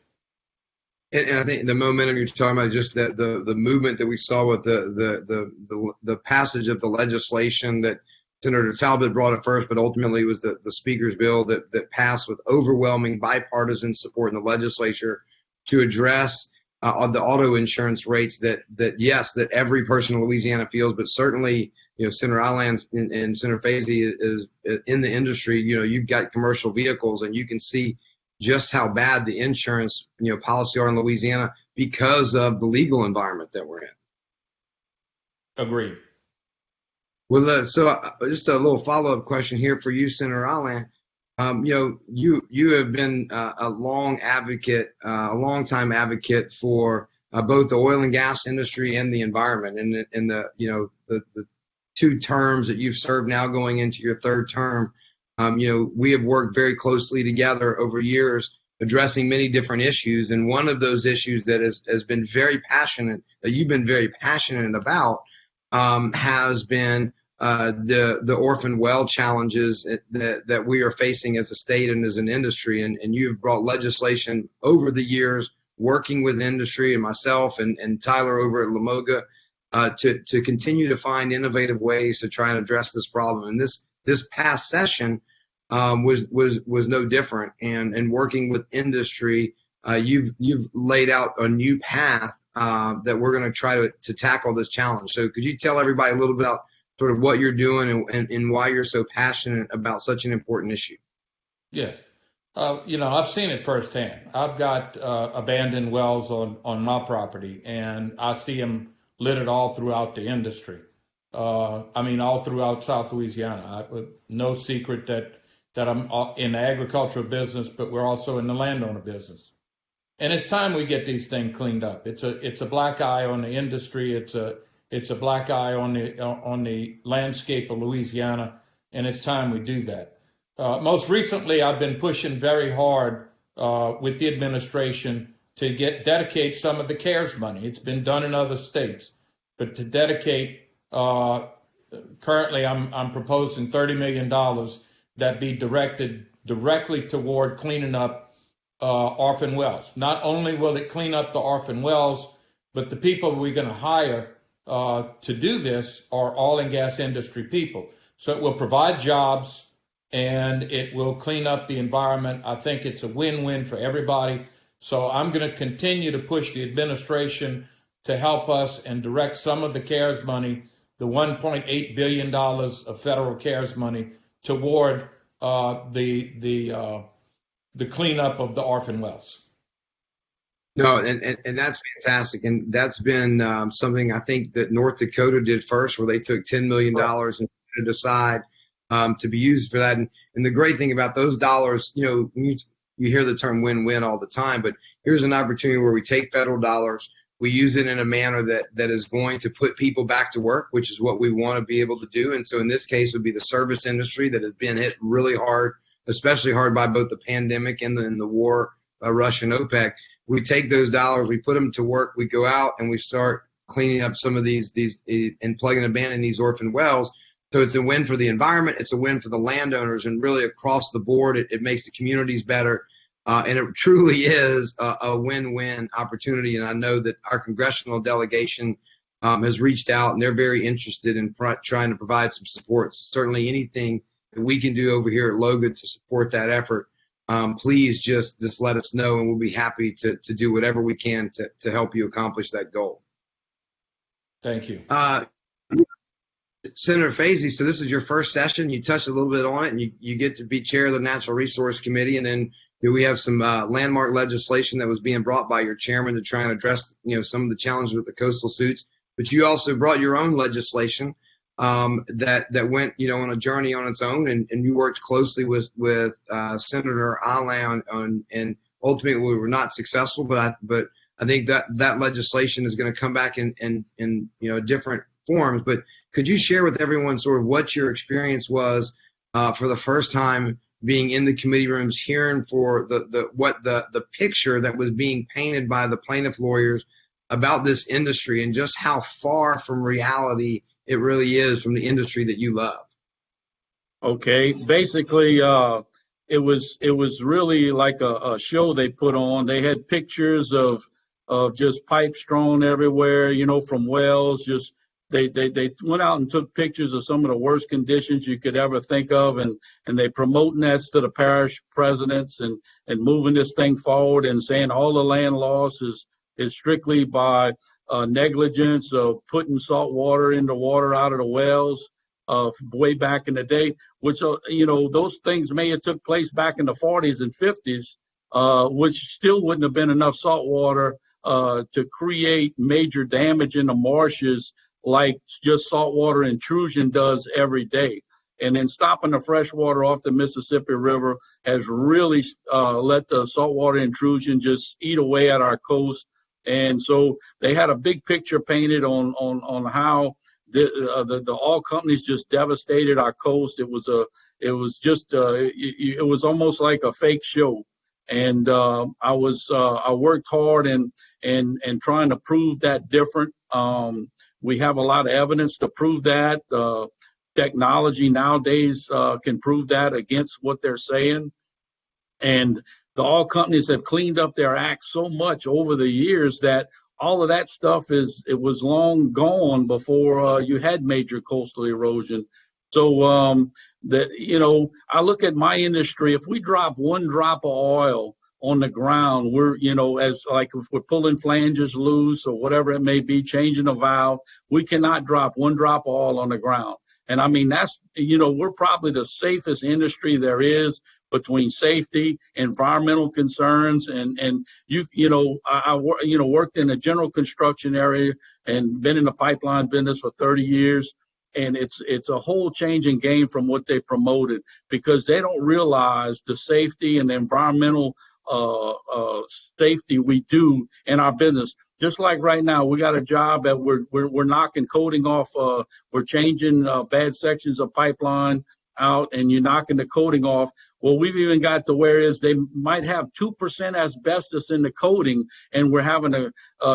And I think the momentum you're talking about, just that the movement that we saw with the passage of the legislation that Senator Talbot brought it first, but ultimately it was the Speaker's bill that passed with overwhelming bipartisan support in the legislature to address the auto insurance rates that every person in Louisiana feels, but certainly Senator Allen and Senator Fazy is in the industry. You've got commercial vehicles, and you can see just how bad the insurance policy are in Louisiana because of the legal environment that we're in. Agreed. Well, so just a little follow-up question here for you, Senator Allen. You have been a long time advocate for both the oil and gas industry and the environment, and the two terms that you've served now going into your third term. We have worked very closely together over years addressing many different issues. And one of those issues that has been very passionate, that you've been very passionate about, has been the orphan well challenges that we are facing as a state and as an industry. And you've brought legislation over the years, working with industry and myself and Tyler over at Lamoga to continue to find innovative ways to try and address this problem. And this past session was no different. And working with industry, you've laid out a new path that we're going to try to tackle this challenge. So could you tell everybody a little bit about sort of what you're doing and why you're so passionate about such an important issue? Yes. I've seen it firsthand. I've got abandoned wells on my property, and I see them littered all throughout the industry. All throughout South Louisiana. No secret that I'm in the agricultural business, but we're also in the landowner business. And it's time we get these things cleaned up. It's a black eye on the industry. It's a black eye on the landscape of Louisiana, and it's time we do that. Most recently, I've been pushing very hard with the administration to dedicate some of the CARES money. It's been done in other states, but to dedicate. Currently, I'm proposing $30 million that be directed directly toward cleaning up orphan wells. Not only will it clean up the orphan wells, but the people we're going to hire to do this are oil and gas industry people. So it will provide jobs and it will clean up the environment. I think it's a win-win for everybody. So I'm going to continue to push the administration to help us and direct some of the CARES money, the $1.8 billion of federal CARES money, toward the cleanup of the orphan wells. No, and that's fantastic. And that's been something I think that North Dakota did first, where they took $10 million and set it aside to be used for that. And the great thing about those dollars, you hear the term win-win all the time, but here's an opportunity where we take federal dollars, we use it in a manner that is going to put people back to work, which is what we want to be able to do. And so in this case, it would be the service industry that has been hit really hard, especially hard by both the pandemic and the war, Russia and OPEC. We take those dollars, we put them to work, we go out and we start cleaning up some of these and plugging and abandoning these orphan wells. So it's a win for the environment, it's a win for the landowners, and really across the board, it makes the communities better. And it truly is a win-win opportunity. And I know that our congressional delegation has reached out, and they're very interested in trying to provide some support. Certainly anything that we can do over here at Logan to support that effort, please just let us know, and we'll be happy to do whatever we can to help you accomplish that goal. Thank you. Senator Fazy, so this is your first session. You touched a little bit on it, and you get to be chair of the Natural Resource Committee, and then we have some landmark legislation that was being brought by your chairman to try and address some of the challenges with the coastal suits. But you also brought your own legislation that went on a journey on its own, and you worked closely with Senator Alain and ultimately we were not successful. But I think that legislation is going to come back in different forms. But could you share with everyone sort of what your experience was for the first time being in the committee rooms, hearing for the picture that was being painted by the plaintiff lawyers about this industry, and just how far from reality it really is from the industry that you love? Okay, basically, it was really like a show they put on. They had pictures of just pipes strewn everywhere, from wells. Just they went out and took pictures of some of the worst conditions you could ever think of, and they promoting that to the parish presidents and moving this thing forward and saying all the land loss is strictly by negligence of putting salt water into water out of the wells way back in the day, which those things may have took place back in the 40s and 50s, which still wouldn't have been enough salt water to create major damage in the marshes like just saltwater intrusion does every day. And then stopping the fresh water off the Mississippi River has really let the saltwater intrusion just eat away at our coast. And so they had a big picture painted on how the oil companies just devastated our coast. It was almost like a fake show. And I worked hard and trying to prove that different. We have a lot of evidence to prove that. Technology nowadays can prove that against what they're saying. And the oil companies have cleaned up their act so much over the years that all of that stuff it was long gone before you had major coastal erosion. So I look at my industry. If we drop one drop of oil on the ground, we're as like if we're pulling flanges loose or whatever it may be, changing a valve, we cannot drop one drop of oil on the ground. And I mean that's we're probably the safest industry there is, between safety, environmental concerns, and I worked in a general construction area and been in the pipeline business for 30 years, and it's a whole changing game from what they promoted, because they don't realize the safety and the environmental safety we do in our business. Just like right now, we got a job that we're knocking coating off. We're changing bad sections of pipeline out, and you're knocking the coating off. Well, we've even got to where is they might have 2% asbestos in the coating, and we're having to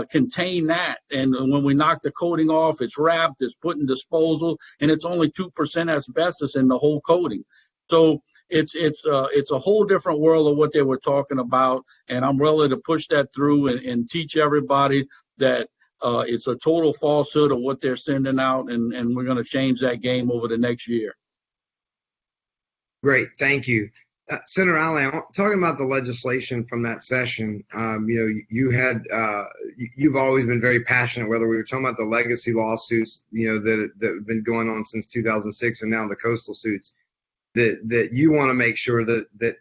contain that. And when we knock the coating off, it's wrapped, it's put in disposal, and it's only 2% asbestos in the whole coating. So it's a whole different world of what they were talking about, and I'm willing to push that through and teach everybody that it's a total falsehood of what they're sending out, and we're going to change that game over the next year. Great, thank you. Senator Alley, I'm talking about the legislation from that session. You've always been very passionate, whether we were talking about the legacy lawsuits, that have been going on since 2006, and now the coastal suits, that you want to make sure that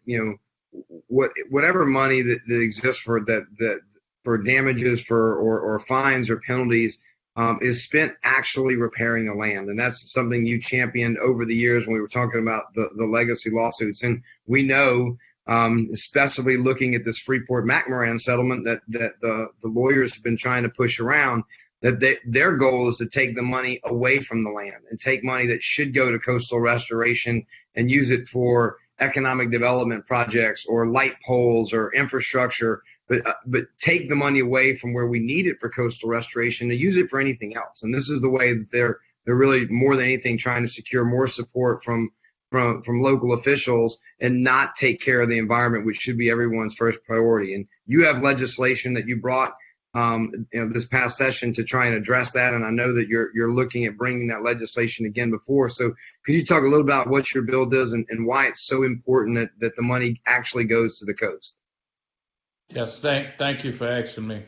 whatever money that exists for damages or fines or penalties is spent actually repairing the land. And that's something you championed over the years when we were talking about the legacy lawsuits. And we know, especially looking at this Freeport-McMoran settlement that the lawyers have been trying to push around, that their goal is to take the money away from the land and take money that should go to coastal restoration and use it for economic development projects or light poles or infrastructure, but take the money away from where we need it for coastal restoration and use it for anything else. And this is the way that they're really, more than anything, trying to secure more support from local officials and not take care of the environment, which should be everyone's first priority. And you have legislation that you brought this past session to try and address that, and I know that you're looking at bringing that legislation again before. So could you talk a little about what your bill does and why it's so important that the money actually goes to the coast? Yes, thank you for asking me.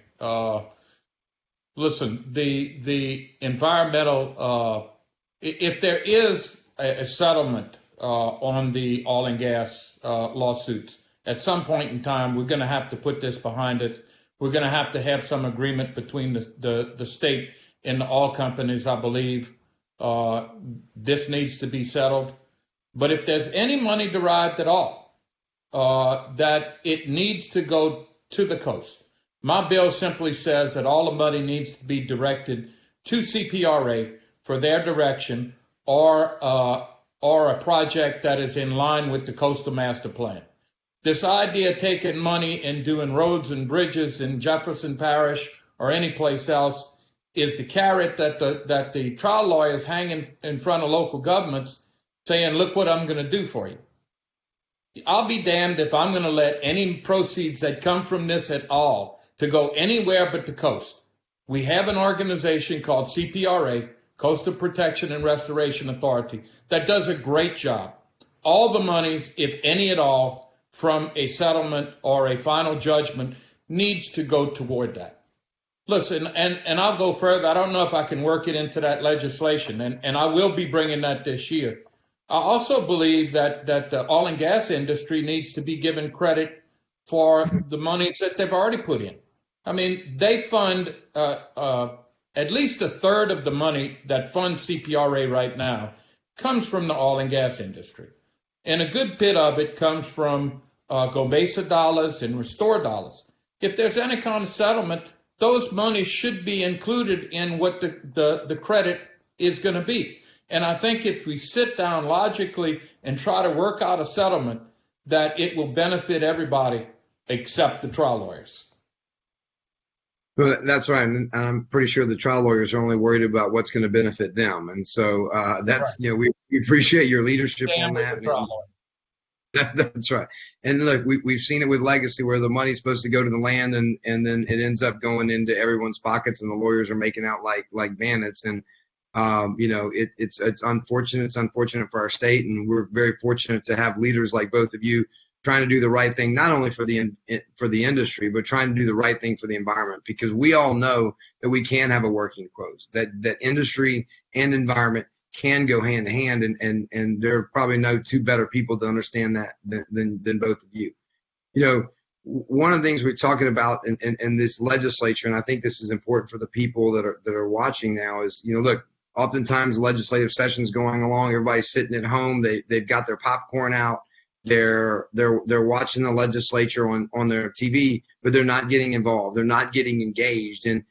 Listen, the environmental, if there is a settlement on the oil and gas lawsuits, at some point in time, we're going to have to put this behind it. We're going to have some agreement between the state and the oil companies, I believe. This needs to be settled. But if there's any money derived at all, that it needs to go to the coast. My bill simply says that all the money needs to be directed to CPRA for their direction or a project that is in line with the Coastal Master Plan. This idea of taking money and doing roads and bridges in Jefferson Parish or any place else is the carrot that the trial lawyers hang in front of local governments saying, look what I'm going to do for you. I'll be damned if I'm going to let any proceeds that come from this at all to go anywhere but the coast. We have an organization called CPRA, Coastal Protection and Restoration Authority, that does a great job. All the monies, if any at all, from a settlement or a final judgment needs to go toward that. Listen, and I'll go further. I don't know if I can work it into that legislation, and I will be bringing that this year. I also believe that the oil and gas industry needs to be given credit for the monies that they've already put in. I mean, they fund at least a third of the money that funds CPRA right now comes from the oil and gas industry. And a good bit of it comes from GOMESA dollars and Restore dollars. If there's any kind of settlement, those monies should be included in what the credit is going to be. And I think if we sit down logically and try to work out a settlement, that it will benefit everybody except the trial lawyers. Well, that's right. And I'm pretty sure the trial lawyers are only worried about what's going to benefit them. And so that's, right. We appreciate your leadership on that. That's right. And look, we've seen it with legacy where the money's supposed to go to the land and then it ends up going into everyone's pockets and the lawyers are making out like bandits. And, it's unfortunate. It's unfortunate for our state. And we're very fortunate to have leaders like both of you trying to do the right thing, not only for the industry, but trying to do the right thing for the environment, because we all know that we can have a working close, that industry and environment can go hand in hand. And there are probably no two better people to understand that than both of you. One of the things we're talking about in this legislature, and I think this is important for the people that are watching now, is, look, oftentimes legislative sessions going along, everybody's sitting at home, they've got their popcorn out, they're watching the legislature on their TV, but they're not getting involved, they're not getting engaged. And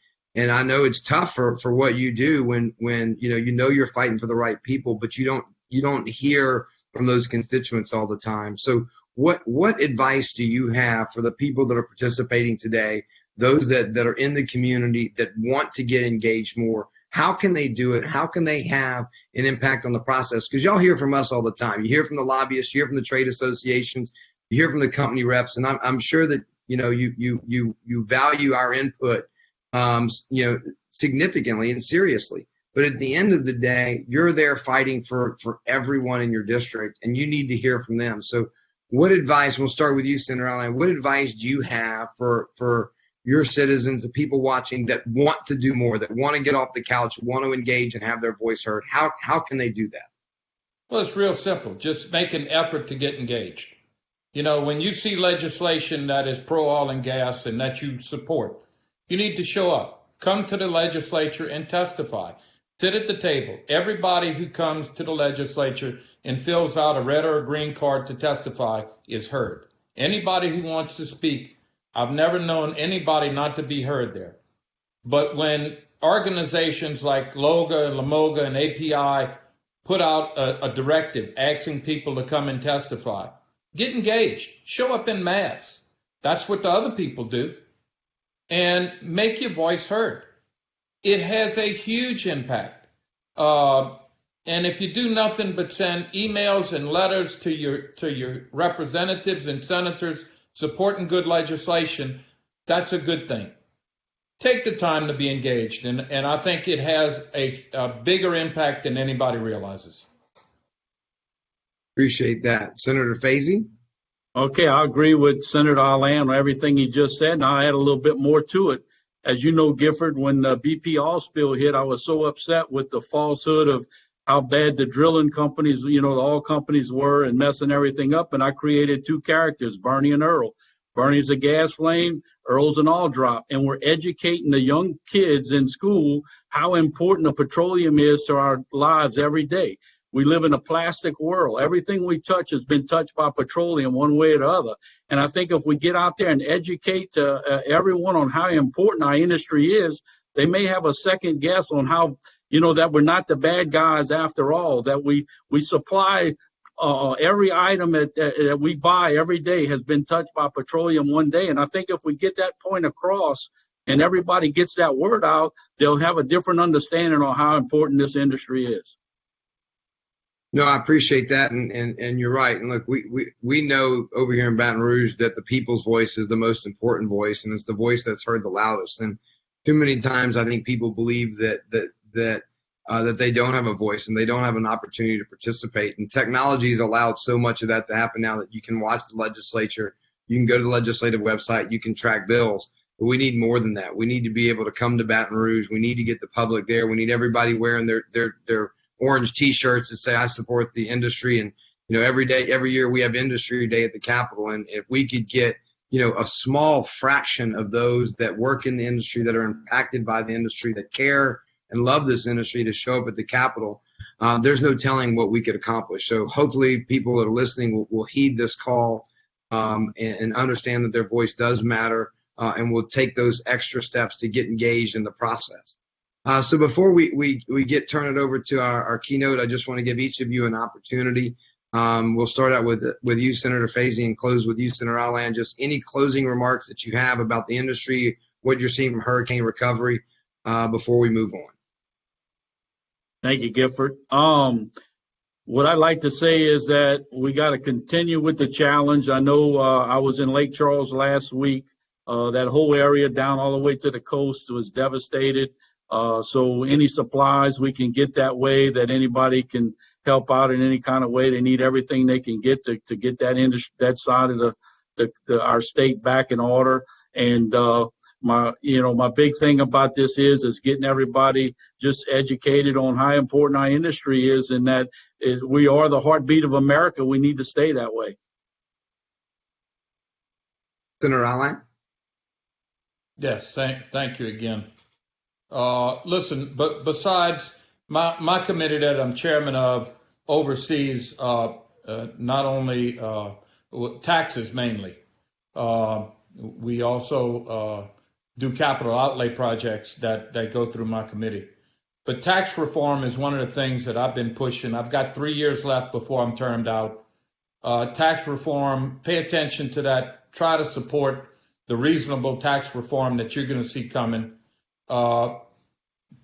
I know it's tough for what you do when you're fighting for the right people, but you don't hear from those constituents all the time. So what advice do you have for the people that are participating today, those that are in the community that want to get engaged more? How can they do it? How can they have an impact on the process? Because y'all hear from us all the time. You hear from the lobbyists, you hear from the trade associations, you hear from the company reps, and I'm sure that you value our input significantly and seriously. But at the end of the day, you're there fighting for everyone in your district, and you need to hear from them. So what advice, we'll start with you, Senator Allen, what advice do you have for your citizens, the people watching that want to do more, that want to get off the couch, want to engage and have their voice heard? How can they do that? Well, it's real simple. Just make an effort to get engaged. You know, when you see legislation that is pro oil and gas and that you support, you need to show up. Come to the legislature and testify. Sit at the table. Everybody who comes to the legislature and fills out a red or a green card to testify is heard. Anybody who wants to speak, I've never known anybody not to be heard there. But when organizations like LOGA and LAMOGA and API put out a directive asking people to come and testify, get engaged, show up en masse. That's what the other people do. And make your voice heard. It has a huge impact. And if you do nothing but send emails and letters to your representatives and senators supporting good legislation, that's a good thing. Take the time to be engaged, and I think it has a bigger impact than anybody realizes. Appreciate that. Senator Fazy? Okay, I agree with Senator Allen on everything he just said, and I'll add a little bit more to it. As you know, Gifford, when the BP oil spill hit, I was so upset with the falsehood of how bad the drilling companies, the oil companies were and messing everything up. And I created two characters, Bernie and Earl. Bernie's a gas flame, Earl's an oil drop. And we're educating the young kids in school how important the petroleum is to our lives every day. We live in a plastic world. Everything we touch has been touched by petroleum one way or the other. And I think if we get out there and educate everyone on how important our industry is, they may have a second guess on how, that we're not the bad guys after all, that we supply every item that we buy every day has been touched by petroleum one day. And I think if we get that point across and everybody gets that word out, they'll have a different understanding on how important this industry is. No, I appreciate that, and you're right. And look, we know over here in Baton Rouge that the people's voice is the most important voice, and it's the voice that's heard the loudest. And too many times, I think people believe that they don't have a voice and they don't have an opportunity to participate. And technology has allowed so much of that to happen now that you can watch the legislature, you can go to the legislative website, you can track bills. But we need more than that. We need to be able to come to Baton Rouge. We need to get the public there. We need everybody wearing their orange T-shirts that say I support the industry. And every year we have Industry Day at the Capitol, and if we could get a small fraction of those that work in the industry, that are impacted by the industry, that care and love this industry, to show up at the Capitol, there's no telling what we could accomplish. So hopefully people that are listening will heed this call and understand that their voice does matter, and will take those extra steps to get engaged in the process. So before we turn it over to our keynote, I just want to give each of you an opportunity. We'll start out with you, Senator Fazy, and close with you, Senator Allen. Just any closing remarks that you have about the industry, what you're seeing from hurricane recovery, before we move on. Thank you, Gifford. What I'd like to say is that we got to continue with the challenge. I know I was in Lake Charles last week. That whole area down all the way to the coast was devastated. So any supplies we can get that way, that anybody can help out in any kind of way. They need everything they can get to get that industry, that side of our state back in order. And my big thing about this is getting everybody just educated on how important our industry is, and that is we are the heartbeat of America. We need to stay that way. Senator Allen? Yes, thank you again. Listen, but besides my committee that I'm chairman of oversees not only taxes mainly. We also do capital outlay projects that go through my committee. But tax reform is one of the things that I've been pushing. I've got 3 years left before I'm termed out. Tax reform, pay attention to that. Try to support the reasonable tax reform that you're going to see coming.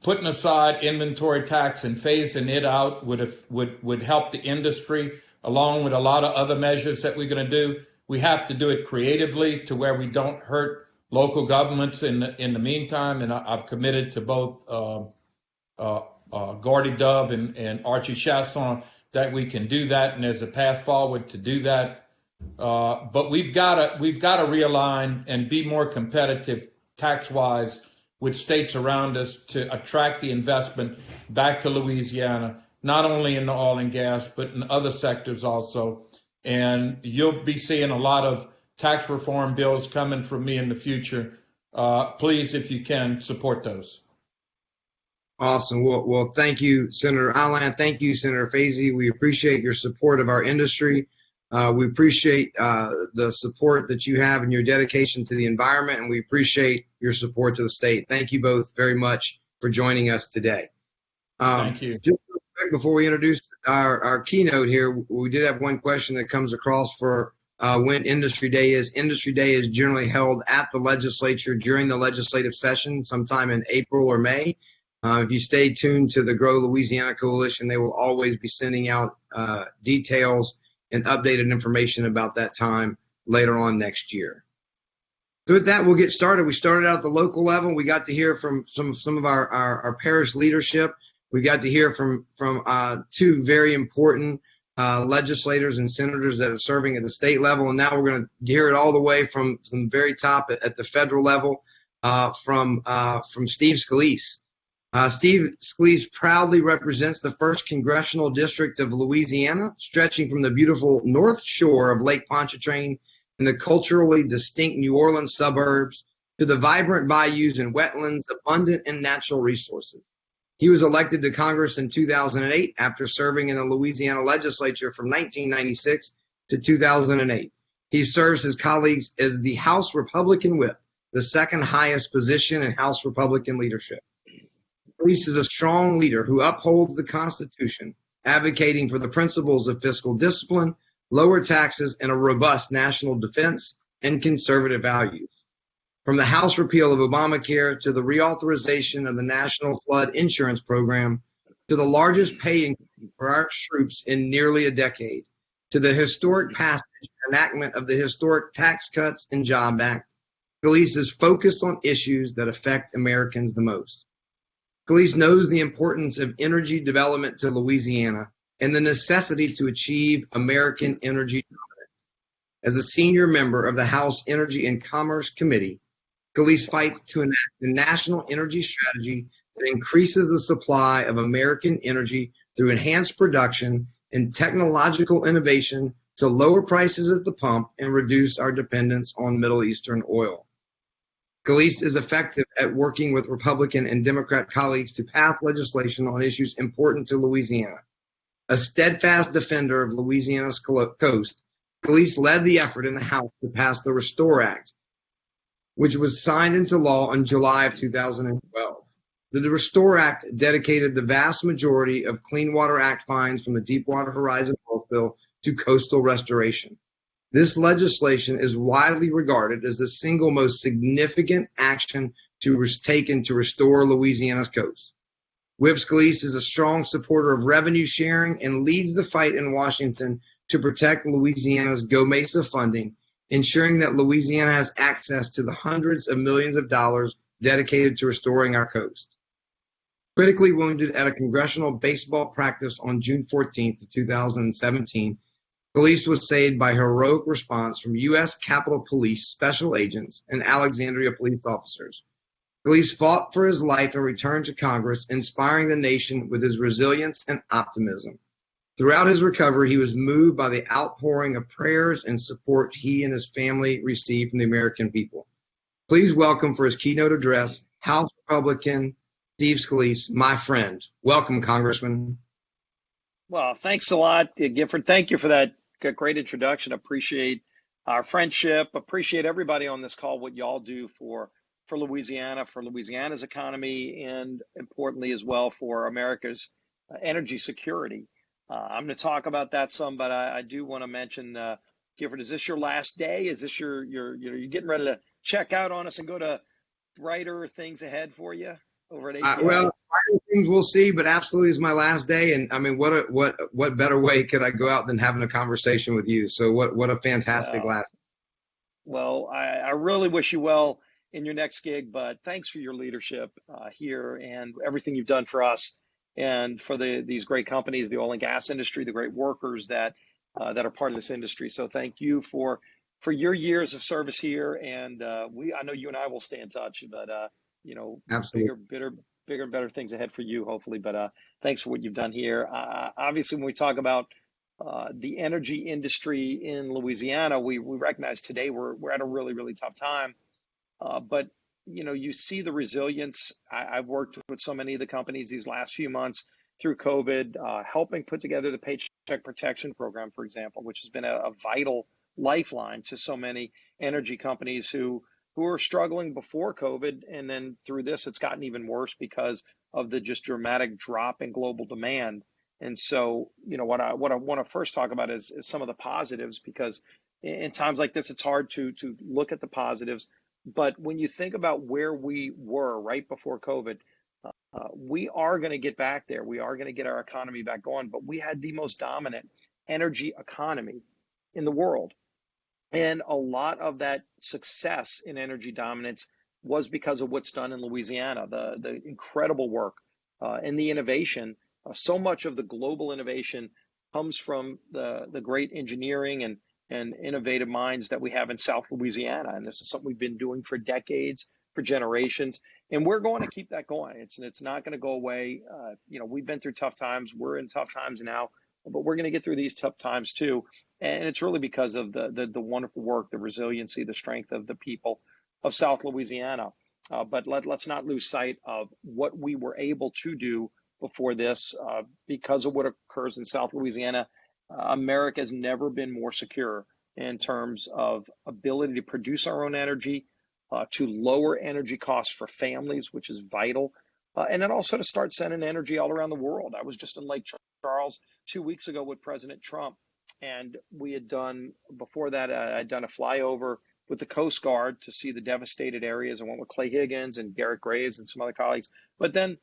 Putting aside inventory tax and phasing it out would help the industry, along with a lot of other measures that we're going to do. We have to do it creatively to where we don't hurt local governments in the meantime. And I've committed to both Gordy Dove and Archie Shastan that we can do that, and there's a path forward to do that. But we've got to realign and be more competitive tax-wise with states around us to attract the investment back to Louisiana, not only in the oil and gas, but in other sectors also. And you'll be seeing a lot of tax reform bills coming from me in the future. Please, if you can, support those. Awesome. Well, thank you, Senator Allen. Thank you, Senator Fazy. We appreciate your support of our industry. We appreciate the support that you have and your dedication to the environment, and we appreciate your support to the state. Thank you both very much for joining us today. Thank you. Just real quick before we introduce our keynote here, we did have one question that comes across for when Industry Day is. Industry Day is generally held at the legislature during the legislative session, sometime in April or May. If you stay tuned to the Grow Louisiana Coalition, they will always be sending out details and updated information about that time later on next year. So with that, we'll get started. We started out at the local level. We got to hear from some of our parish leadership. We got to hear from two very important legislators and senators that are serving at the state level. And now we're going to hear it all the way from the very top at the federal level from Steve Scalise. Steve Scalise proudly represents the 1st Congressional District of Louisiana, stretching from the beautiful north shore of Lake Pontchartrain and the culturally distinct New Orleans suburbs to the vibrant bayous and wetlands abundant in natural resources. He was elected to Congress in 2008 after serving in the Louisiana legislature from 1996 to 2008. He serves his colleagues as the House Republican Whip, the second highest position in House Republican leadership. Scalise is a strong leader who upholds the Constitution, advocating for the principles of fiscal discipline, lower taxes, and a robust national defense and conservative values. From the House repeal of Obamacare to the reauthorization of the National Flood Insurance Program to the largest pay increase for our troops in nearly a decade, to the historic passage and enactment of the historic Tax Cuts and Jobs Act, Scalise is focused on issues that affect Americans the most. Scalise knows the importance of energy development to Louisiana and the necessity to achieve American energy dominance. As a senior member of the House Energy and Commerce Committee, Scalise fights to enact a national energy strategy that increases the supply of American energy through enhanced production and technological innovation to lower prices at the pump and reduce our dependence on Middle Eastern oil. Scalise is effective at working with Republican and Democrat colleagues to pass legislation on issues important to Louisiana. A steadfast defender of Louisiana's coast, Scalise led the effort in the House to pass the Restore Act, which was signed into law in July of 2012. The Restore Act dedicated the vast majority of Clean Water Act funds from the Deepwater Horizon oil spill to coastal restoration. This legislation is widely regarded as the single most significant action taken to restore Louisiana's coast. Whip Scalise is a strong supporter of revenue sharing and leads the fight in Washington to protect Louisiana's Go Mesa funding, ensuring that Louisiana has access to the hundreds of millions of dollars dedicated to restoring our coast. Critically wounded at a congressional baseball practice on June 14th, 2017, Scalise was saved by heroic response from U.S. Capitol Police special agents and Alexandria police officers. Scalise fought for his life and returned to Congress, inspiring the nation with his resilience and optimism. Throughout his recovery, he was moved by the outpouring of prayers and support he and his family received from the American people. Please welcome for his keynote address, House Republican Steve Scalise, my friend. Welcome, Congressman. Well, thanks a lot, Gifford. Thank you for that great introduction. Appreciate our friendship. Appreciate everybody on this call, what y'all do for Louisiana, for Louisiana's economy, and importantly as well for America's energy security. I'm going to talk about that some, but I do want to mention, Gifford, is this your last day? Is this you're getting ready to check out on us and go to brighter things ahead for you over at API? Well, things we'll see, but absolutely is my last day. And I mean, what better way could I go out than having a conversation with you? So what a fantastic last. Well, I really wish you well in your next gig, but thanks for your leadership here and everything you've done for us and for these great companies, the oil and gas industry, the great workers that that are part of this industry. So thank you for your years of service here, and I know you and I will stay in touch, but Absolutely. bigger and better things ahead for you, hopefully. But thanks for what you've done here. Obviously, when we talk about the energy industry in Louisiana, we recognize today we're at a really, really tough time. But you see the resilience. I've worked with so many of the companies these last few months through COVID, helping put together the Paycheck Protection Program, for example, which has been a vital lifeline to so many energy companies who were struggling before COVID, and then through this, it's gotten even worse because of the just dramatic drop in global demand. And so, what I want to first talk about is some of the positives, because in times like this, it's hard to look at the positives. But when you think about where we were right before COVID, we are going to get back there. We are going to get our economy back going. But we had the most dominant energy economy in the world. And a lot of that success in energy dominance was because of what's done in Louisiana, the incredible work and the innovation. So much of the global innovation comes from the great engineering and innovative minds that we have in South Louisiana. And this is something we've been doing for decades, for generations. And we're going to keep that going. It's not going to go away. We've been through tough times. We're in tough times now, but we're going to get through these tough times too. And it's really because of the wonderful work, the resiliency, the strength of the people of South Louisiana. But let's not lose sight of what we were able to do before this. Because of what occurs in South Louisiana, America has never been more secure in terms of ability to produce our own energy, to lower energy costs for families, which is vital, and then also to start sending energy all around the world. I was just in Lake Charles 2 weeks ago with President Trump, and we had done, before that, I'd done a flyover with the Coast Guard to see the devastated areas. I went with Clay Higgins and Garrett Graves and some other colleagues. But then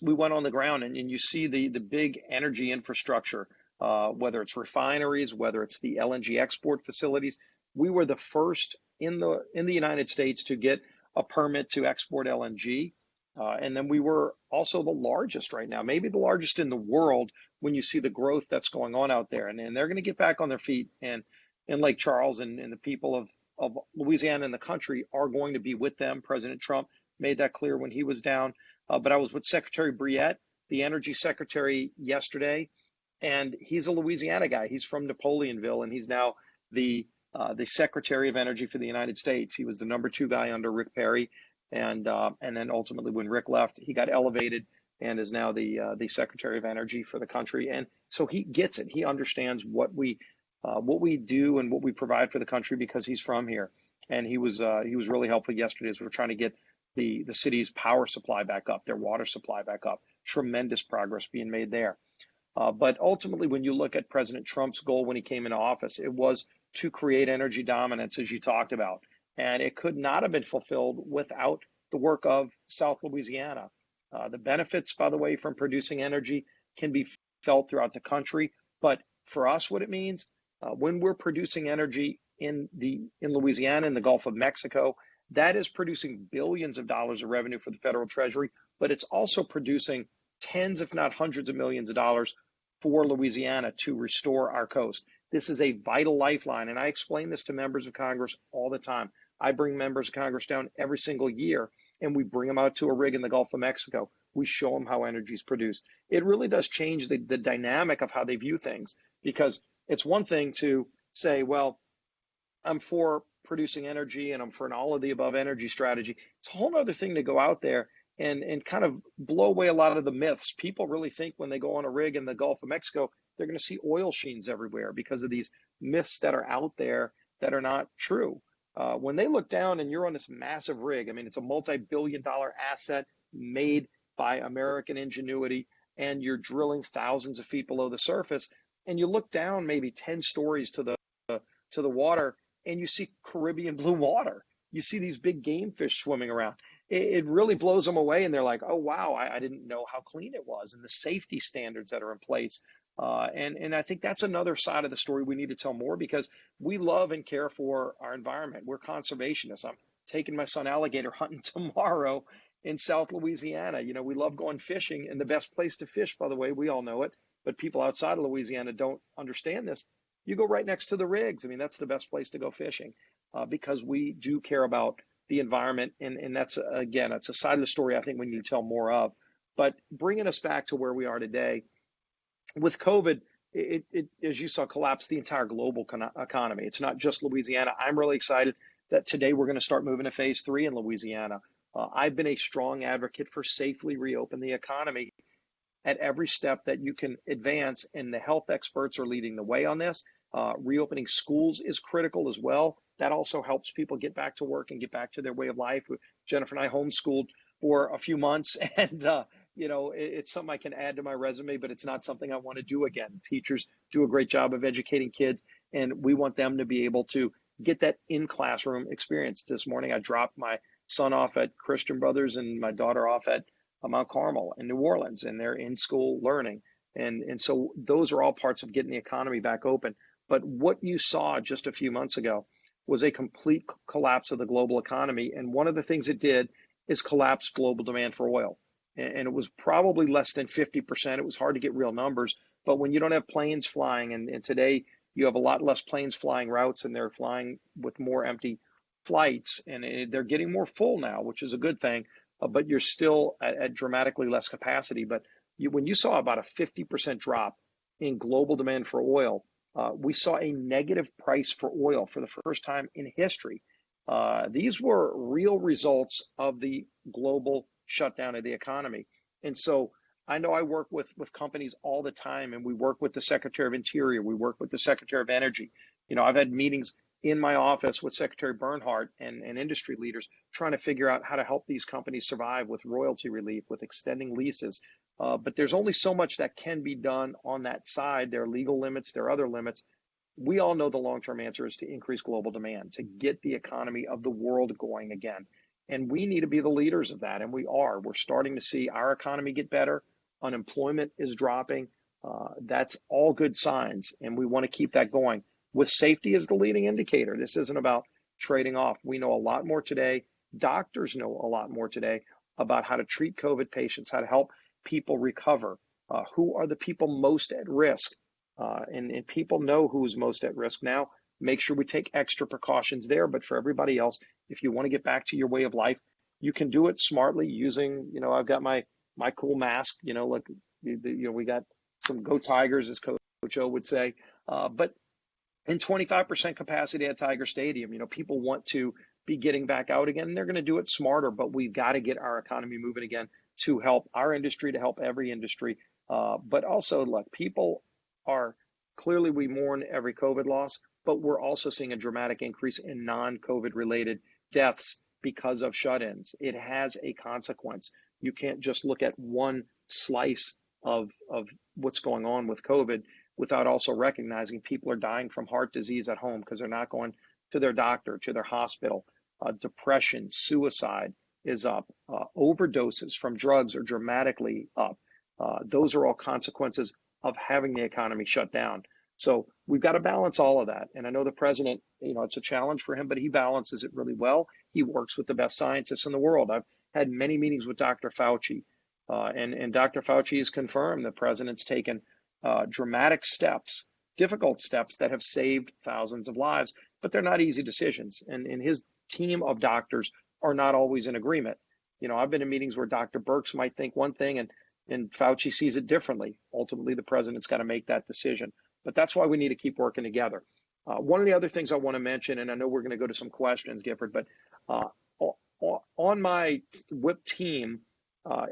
we went on the ground, and you see the big energy infrastructure, whether it's refineries, whether it's the LNG export facilities. We were the first in the United States to get a permit to export LNG. And then we were also the largest right now, maybe the largest in the world, when you see the growth that's going on out there. And they're going to get back on their feet. And in Lake Charles, and the people of Louisiana and the country are going to be with them. President Trump made that clear when he was down. But I was with Secretary Briette, the energy secretary, yesterday, and he's a Louisiana guy. He's from Napoleonville, and he's now the Secretary of Energy for the United States. He was the number 2 guy under Rick Perry, and then ultimately when Rick left, he got elevated and is now the Secretary of Energy for the country. And so he gets it. He understands what we do and what we provide for the country because he's from here. And he was really helpful yesterday as we were trying to get the city's power supply back up, their water supply back up. Tremendous progress being made there. But ultimately, when you look at President Trump's goal when he came into office, it was to create energy dominance, as you talked about. And it could not have been fulfilled without the work of South Louisiana. The benefits, by the way, from producing energy can be felt throughout the country. But for us, what it means, when we're producing energy in Louisiana, in the Gulf of Mexico, that is producing billions of dollars of revenue for the federal treasury, but it's also producing tens, if not hundreds of millions of dollars for Louisiana to restore our coast. This is a vital lifeline, and I explain this to members of Congress all the time. I bring members of Congress down every single year, and we bring them out to a rig in the Gulf of Mexico. We show them how energy is produced. It really does change the dynamic of how they view things, because it's one thing to say, well, I'm for producing energy and I'm for an all of the above energy strategy. It's a whole other thing to go out there and kind of blow away a lot of the myths. People really think when they go on a rig in the Gulf of Mexico, they're going to see oil sheens everywhere because of these myths that are out there that are not true. When they look down and you're on this massive rig, I mean, it's a multi-billion-dollar asset made by American ingenuity, and you're drilling thousands of feet below the surface, and you look down maybe 10 stories to the water, and you see Caribbean blue water. You see these big game fish swimming around. It really blows them away, and they're like, oh, wow, I didn't know how clean it was, and the safety standards that are in place. And I think that's another side of the story we need to tell more, because we love and care for our environment. We're conservationists. I'm taking my son alligator hunting tomorrow in South Louisiana. You know, we love going fishing, and the best place to fish, by the way, we all know it, but people outside of Louisiana don't understand this. You go right next to the rigs. I mean, that's the best place to go fishing because we do care about the environment. And that's, again, it's a side of the story I think we need to tell more of. But bringing us back to where we are today, with COVID, it as you saw, collapsed the entire global economy. It's not just Louisiana. I'm really excited that today we're going to start moving to phase 3 in Louisiana. I've been a strong advocate for safely reopen the economy at every step that you can advance, and the health experts are leading the way on this. Reopening schools is critical as well. That also helps people get back to work and get back to their way of life. Jennifer and I homeschooled for a few months, and it's something I can add to my resume, but it's not something I want to do again. Teachers do a great job of educating kids, and we want them to be able to get that in-classroom experience. This morning, I dropped my son off at Christian Brothers and my daughter off at Mount Carmel in New Orleans, and they're in school learning. And so those are all parts of getting the economy back open. But what you saw just a few months ago was a complete collapse of the global economy. And one of the things it did is collapse global demand for oil. And it was probably less than 50%. It was hard to get real numbers. But when you don't have planes flying, and today you have a lot less planes flying routes, and they're flying with more empty flights, and they're getting more full now, which is a good thing. But you're still at dramatically less capacity. But when you saw about a 50% drop in global demand for oil, we saw a negative price for oil for the first time in history. These were real results of the global shutdown of the economy. And so I know I work with companies all the time, and we work with the Secretary of Interior. We work with the Secretary of Energy. I've had meetings in my office with Secretary Bernhardt and industry leaders trying to figure out how to help these companies survive with royalty relief, with extending leases. But there's only so much that can be done on that side. There are legal limits, there are other limits. We all know the long-term answer is to increase global demand, to get the economy of the world going again. And we need to be the leaders of that, and we are. We're starting to see our economy get better. Unemployment is dropping. That's all good signs, and we want to keep that going. With safety as the leading indicator, this isn't about trading off. We know a lot more today. Doctors know a lot more today about how to treat COVID patients, how to help people recover, who are the people most at risk. And people know who's most at risk now. Make sure we take extra precautions there. But for everybody else, if you want to get back to your way of life, you can do it smartly using, I've got my cool mask, like, we got some Go Tigers, as Coach O would say. But in 25% capacity at Tiger Stadium, people want to be getting back out again, and they're going to do it smarter, but we've got to get our economy moving again to help our industry, to help every industry. But also, look, people are clearly, we mourn every COVID loss, but we're also seeing a dramatic increase in non-COVID related deaths because of shut-ins. It has a consequence. You can't just look at one slice of what's going on with COVID without also recognizing people are dying from heart disease at home because they're not going to their doctor, to their hospital. Depression, suicide is up. Overdoses from drugs are dramatically up. Those are all consequences of having the economy shut down. So we've got to balance all of that. And I know the president, it's a challenge for him, but he balances it really well. He works with the best scientists in the world. I've had many meetings with Dr. Fauci, and Dr. Fauci has confirmed the president's taken dramatic steps, difficult steps that have saved thousands of lives, but they're not easy decisions. And his team of doctors are not always in agreement. I've been in meetings where Dr. Birx might think one thing and Fauci sees it differently. Ultimately, the president's got to make that decision. But that's why we need to keep working together. One of the other things I want to mention, and I know we're going to go to some questions, Gifford, but on my whip team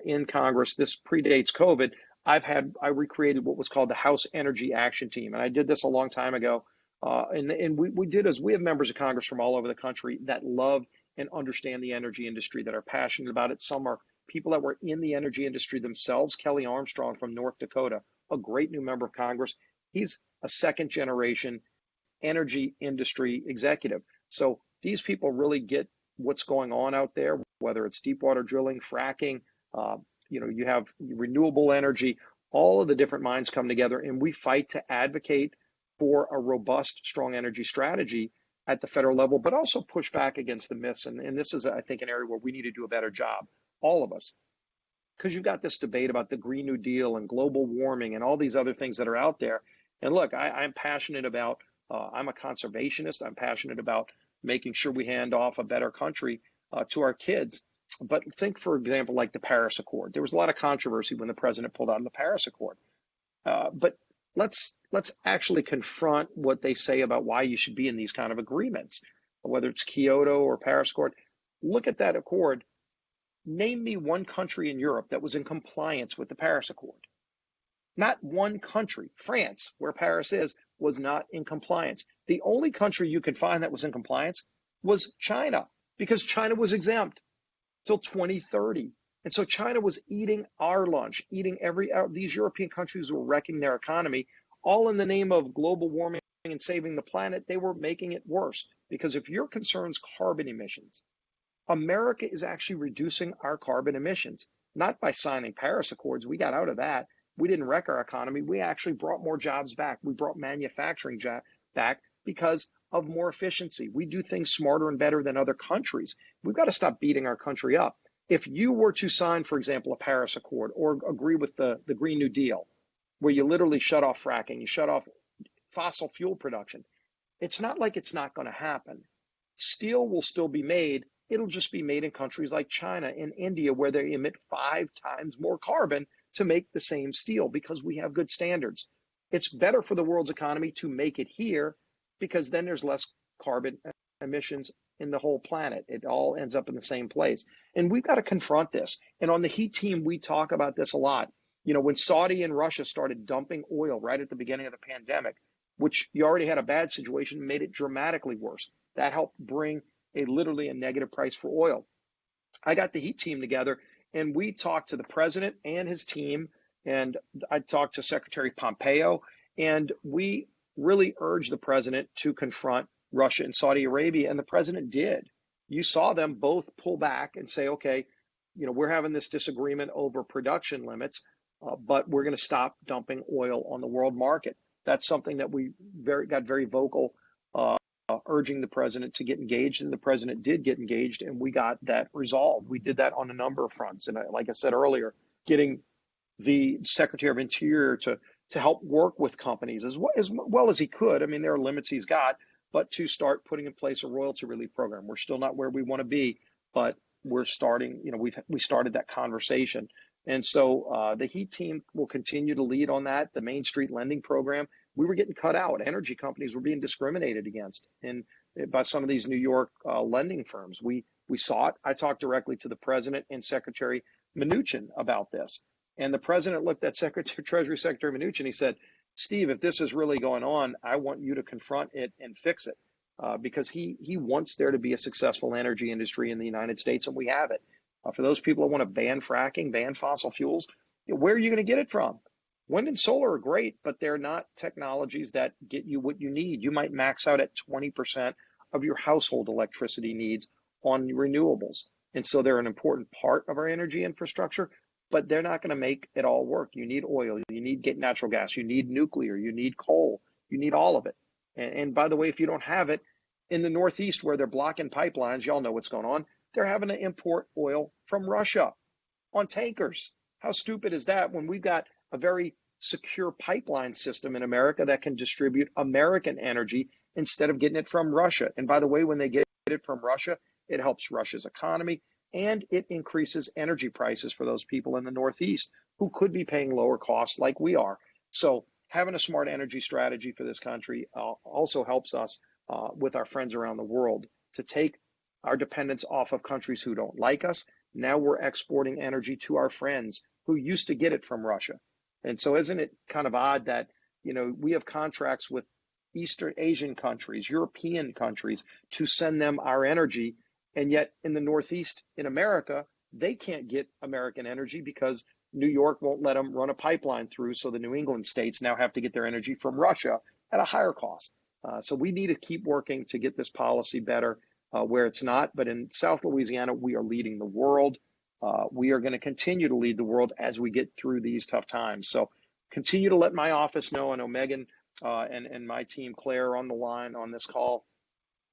in Congress, this predates COVID, I recreated what was called the House Energy Action Team. And I did this a long time ago. And we did as we have members of Congress from all over the country that love and understand the energy industry, that are passionate about it. Some are people that were in the energy industry themselves. Kelly Armstrong from North Dakota, a great new member of Congress. He's a second generation energy industry executive. So these people really get what's going on out there, whether it's deep water drilling, fracking, you have renewable energy, all of the different minds come together, and we fight to advocate for a robust, strong energy strategy at the federal level, but also push back against the myths. And this is, I think, an area where we need to do a better job, all of us. because you've got this debate about the Green New Deal and global warming and all these other things that are out there. And look, I'm passionate about, I'm a conservationist. I'm passionate about making sure we hand off a better country to our kids. But think, for example, like the Paris Accord. There was a lot of controversy when the president pulled out of the Paris Accord. But let's actually confront what they say about why you should be in these kind of agreements, whether it's Kyoto or Paris Accord. Look at that accord. Name me one country in Europe that was in compliance with the Paris Accord. Not one country. France, where Paris is, was not in compliance. The only country you could find that was in compliance was China, because China was exempt till 2030. And so China was eating our lunch, eating these European countries were wrecking their economy, all in the name of global warming and saving the planet. They were making it worse, because if your concern's carbon emissions, America is actually reducing our carbon emissions, not by signing Paris Accords. We got out of that. We didn't wreck our economy. We actually brought more jobs back. We brought manufacturing back because of more efficiency. We do things smarter and better than other countries. We've got to stop beating our country up. If you were to sign, for example, a Paris Accord or agree with the Green New Deal, where you literally shut off fracking, you shut off fossil fuel production, it's not like it's not going to happen. Steel will still be made. It'll just be made in countries like China and India, where they emit 5 times more carbon to make the same steel, because we have good standards. It's better for the world's economy to make it here, because then there's less carbon emissions in the whole planet. It all ends up in the same place. And we've got to confront this. And on the Heat team, we talk about this a lot. You know, when Saudi and Russia started dumping oil right at the beginning of the pandemic, which you already had a bad situation, made it dramatically worse. That helped bring literally a negative price for oil. I got the Heat team together, and we talked to the president and his team, and I talked to Secretary Pompeo, and we really urged the president to confront Russia and Saudi Arabia, and the president did. You saw them both pull back and say, okay, you know, we're having this disagreement over production limits, but we're going to stop dumping oil on the world market. That's something that we got very vocal, urging the president to get engaged, and the president did get engaged, and we got that resolved. We did that on a number of fronts, and like I said earlier, getting the Secretary of Interior to help work with companies as well as he could. I mean, there are limits he's got, but to start putting in place a royalty relief program. We're still not where we want to be, but we're starting. You know, we started that conversation, and so the Heat team will continue to lead on that. The Main Street lending program. We were getting cut out. Energy companies were being discriminated against by some of these New York lending firms. We saw it. I talked directly to the president and Secretary Mnuchin about this. And the president looked at Treasury Secretary Mnuchin. He said, Steve, if this is really going on, I want you to confront it and fix it, because he wants there to be a successful energy industry in the United States, and we have it. For those people that want to ban fracking, ban fossil fuels, where are you going to get it from? Wind and solar are great, but they're not technologies that get you what you need. You might max out at 20% of your household electricity needs on renewables. And so they're an important part of our energy infrastructure, but they're not going to make it all work. You need oil, you need natural gas, you need nuclear, you need coal, you need all of it. And by the way, if you don't have it, in the Northeast where they're blocking pipelines, y'all know what's going on, they're having to import oil from Russia on tankers. How stupid is that when we've got a very secure pipeline system in America that can distribute American energy instead of getting it from Russia? And by the way, when they get it from Russia, it helps Russia's economy, and it increases energy prices for those people in the Northeast who could be paying lower costs like we are. So having a smart energy strategy for this country also helps us with our friends around the world to take our dependence off of countries who don't like us. Now we're exporting energy to our friends who used to get it from Russia. And so isn't it kind of odd that, you know, we have contracts with Eastern Asian countries, European countries, to send them our energy, and yet in the Northeast in America, they can't get American energy because New York won't let them run a pipeline through, so the New England states now have to get their energy from Russia at a higher cost. So we need to keep working to get this policy better where it's not. But in South Louisiana, we are leading the world. We are going to continue to lead the world as we get through these tough times. So continue to let my office know. I know Megan and my team, Claire, are on the line on this call.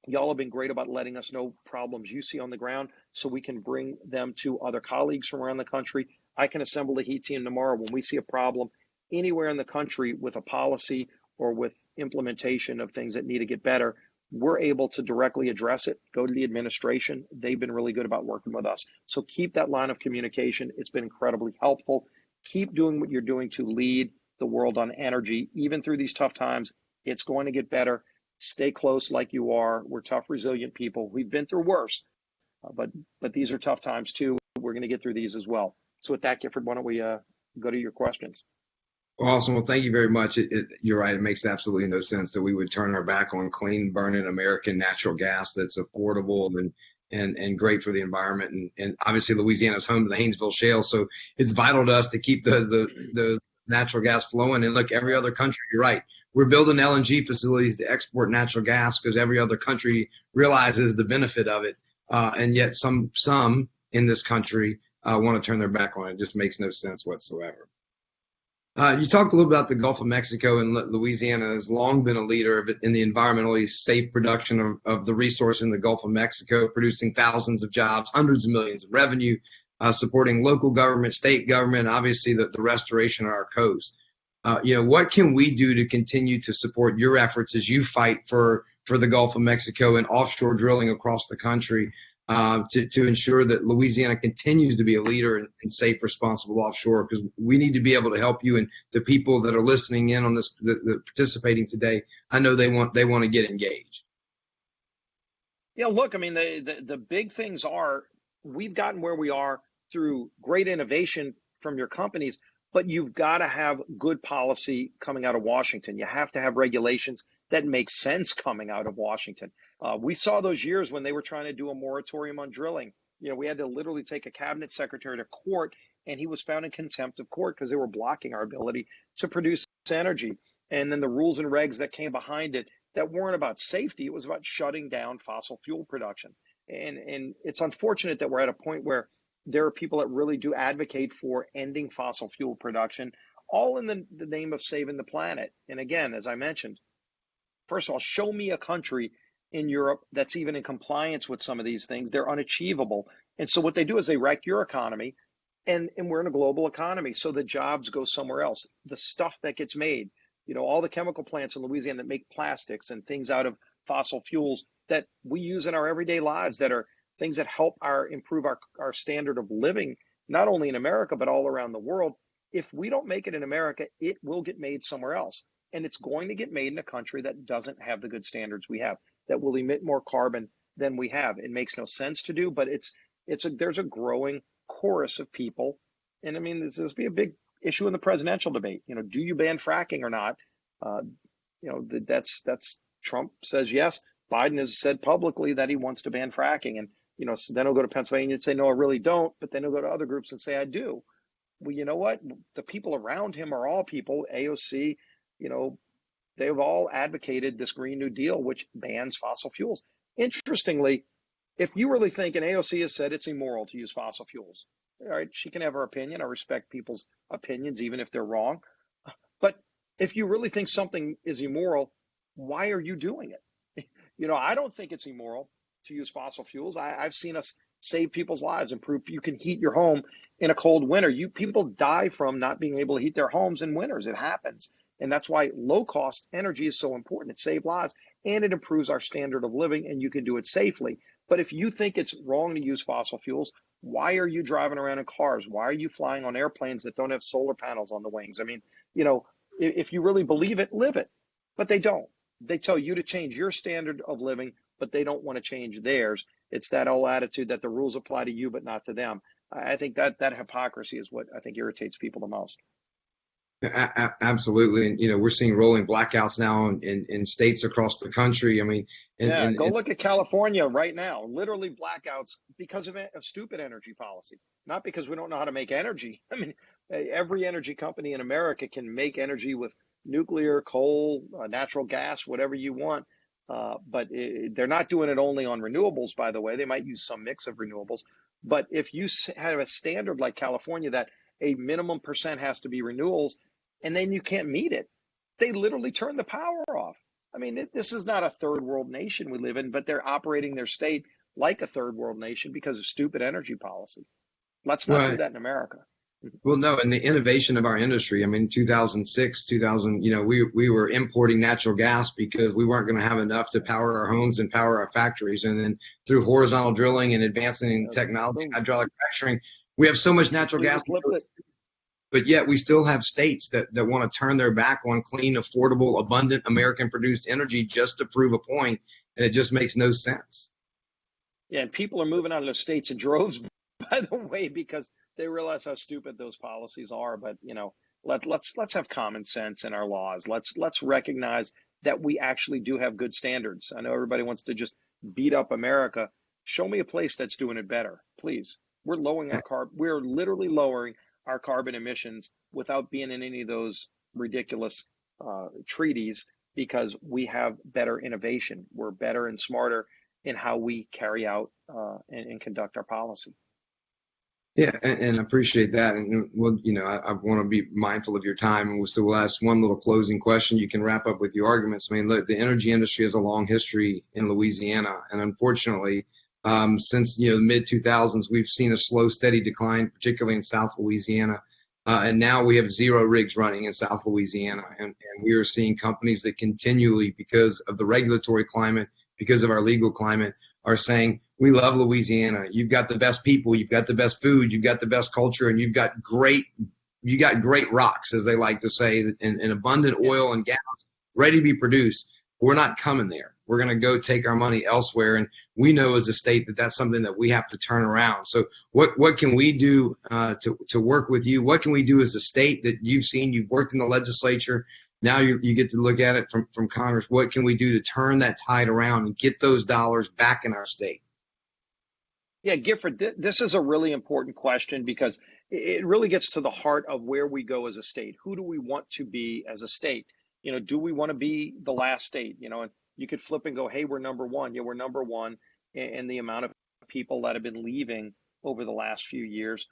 Y'all have been great about letting us know problems you see on the ground so we can bring them to other colleagues from around the country. I can assemble a heat team tomorrow when we see a problem anywhere in the country with a policy or with implementation of things that need to get better. We're able to directly address it, go to the administration. They've been really good about working with us. So keep that line of communication. It's been incredibly helpful. Keep doing what you're doing to lead the world on energy, even through these tough times. It's going to get better. Stay close like you are. We're tough, resilient people. We've been through worse, but these are tough times too. We're going to get through these as well. So with that, Gifford, why don't we go to your questions? Awesome. Well, thank you very much. You're right. It makes absolutely no sense that we would turn our back on clean burning American natural gas that's affordable and great for the environment. And obviously Louisiana is home to the Haynesville Shale. So it's vital to us to keep the natural gas flowing. And look, every other country, you're right. We're building LNG facilities to export natural gas because every other country realizes the benefit of it. And yet some in this country want to turn their back on it. It just makes no sense whatsoever. You talked a little about the Gulf of Mexico, and Louisiana has long been a leader in the environmentally safe production of the resource in the Gulf of Mexico, producing thousands of jobs, hundreds of millions of revenue, supporting local government, state government, and obviously the restoration of our coast. What can we do to continue to support your efforts as you fight for the Gulf of Mexico and offshore drilling across the country to ensure that Louisiana continues to be a leader in safe, responsible offshore? Because we need to be able to help you, and the people that are listening in on this, that participating today, I know they want to get engaged. Yeah, look, I mean, the big things are we've gotten where we are through great innovation from your companies, but you've got to have good policy coming out of Washington. You have to have regulations that make sense coming out of Washington. We saw those years when they were trying to do a moratorium on drilling. We had to literally take a cabinet secretary to court, and he was found in contempt of court because they were blocking our ability to produce energy. And then the rules and regs that came behind it that weren't about safety, it was about shutting down fossil fuel production. And it's unfortunate that we're at a point where there are people that really do advocate for ending fossil fuel production, all in the name of saving the planet. And again, as I mentioned, first of all, show me a country in Europe that's even in compliance with some of these things. They're unachievable. And so what they do is they wreck your economy, and we're in a global economy. So the jobs go somewhere else. The stuff that gets made, all the chemical plants in Louisiana that make plastics and things out of fossil fuels that we use in our everyday lives, that are things that help improve our standard of living, not only in America, but all around the world. If we don't make it in America, it will get made somewhere else. And it's going to get made in a country that doesn't have the good standards we have, that will emit more carbon than we have. It makes no sense to do, but there's a growing chorus of people. And I mean, this will be a big issue in the presidential debate. Do you ban fracking or not? That's Trump says yes. Biden has said publicly that he wants to ban fracking. And, so then he'll go to Pennsylvania and say, no, I really don't. But then he'll go to other groups and say, I do. Well, you know what? The people around him are all people, AOC, they've all advocated this Green New Deal, which bans fossil fuels. Interestingly, if you really think, and AOC has said it's immoral to use fossil fuels, all right, she can have her opinion. I respect people's opinions, even if they're wrong. But if you really think something is immoral, why are you doing it? I don't think it's immoral to use fossil fuels. I've seen us save people's lives and prove you can heat your home in a cold winter. People die from not being able to heat their homes in winters. It happens. And that's why low-cost energy is so important. It saves lives, and it improves our standard of living, and you can do it safely. But if you think it's wrong to use fossil fuels, why are you driving around in cars? Why are you flying on airplanes that don't have solar panels on the wings? I mean, if you really believe it, live it. But they don't. They tell you to change your standard of living, but they don't want to change theirs. It's that old attitude that the rules apply to you, but not to them. I think that hypocrisy is what I think irritates people the most. Absolutely. And, we're seeing rolling blackouts now in states across the country. I mean, go look at California right now, literally blackouts because of stupid energy policy, not because we don't know how to make energy. I mean, every energy company in America can make energy with nuclear, coal, natural gas, whatever you want. But they're not doing it only on renewables, by the way. They might use some mix of renewables. But if you have a standard like California that a minimum percent has to be renewals, and then you can't meet it, they literally turn the power off. I mean, this is not a third world nation we live in, but they're operating their state like a third world nation because of stupid energy policy. Let's not do that in America. Well, no, and the innovation of our industry. I mean, 2006, 2000, we were importing natural gas because we weren't going to have enough to power our homes and power our factories. And then through horizontal drilling and advancing technology, hydraulic fracturing, we have so much natural gas. But yet we still have states that want to turn their back on clean, affordable, abundant American-produced energy just to prove a point, and it just makes no sense. Yeah, and people are moving out of their states in droves, by the way, because they realize how stupid those policies are. But let's have common sense in our laws. Let's recognize that we actually do have good standards. I know everybody wants to just beat up America. Show me a place that's doing it better, please. We're literally lowering our carbon emissions without being in any of those ridiculous treaties, because we have better innovation. We're better and smarter in how we carry out and conduct our policy. Yeah, and I appreciate that. And well, I want to be mindful of your time, and so we'll ask one little closing question. You can wrap up with your arguments. I mean, look, the energy industry has a long history in Louisiana, and unfortunately, since the mid 2000s, we've seen a slow, steady decline, particularly in South Louisiana. And now we have 0 rigs running in South Louisiana, and we are seeing companies that continually, because of the regulatory climate, because of our legal climate, are saying, we love Louisiana. You've got the best people, you've got the best food, you've got the best culture, and you've got great rocks, as they like to say, and abundant oil and gas ready to be produced. We're not coming there. We're going to go take our money elsewhere. And we know as a state that that's something that we have to turn around. So what can we do to work with you? What can we do as a state that you've seen? You've worked in the legislature. Now you get to look at it from Congress. What can we do to turn that tide around and get those dollars back in our state? Yeah, Gifford, this is a really important question, because it really gets to the heart of where we go as a state. Who do we want to be as a state? Do we want to be the last state? And you could flip and go, hey, we're number one. Yeah, we're number one. And the amount of people that have been leaving over the last few years,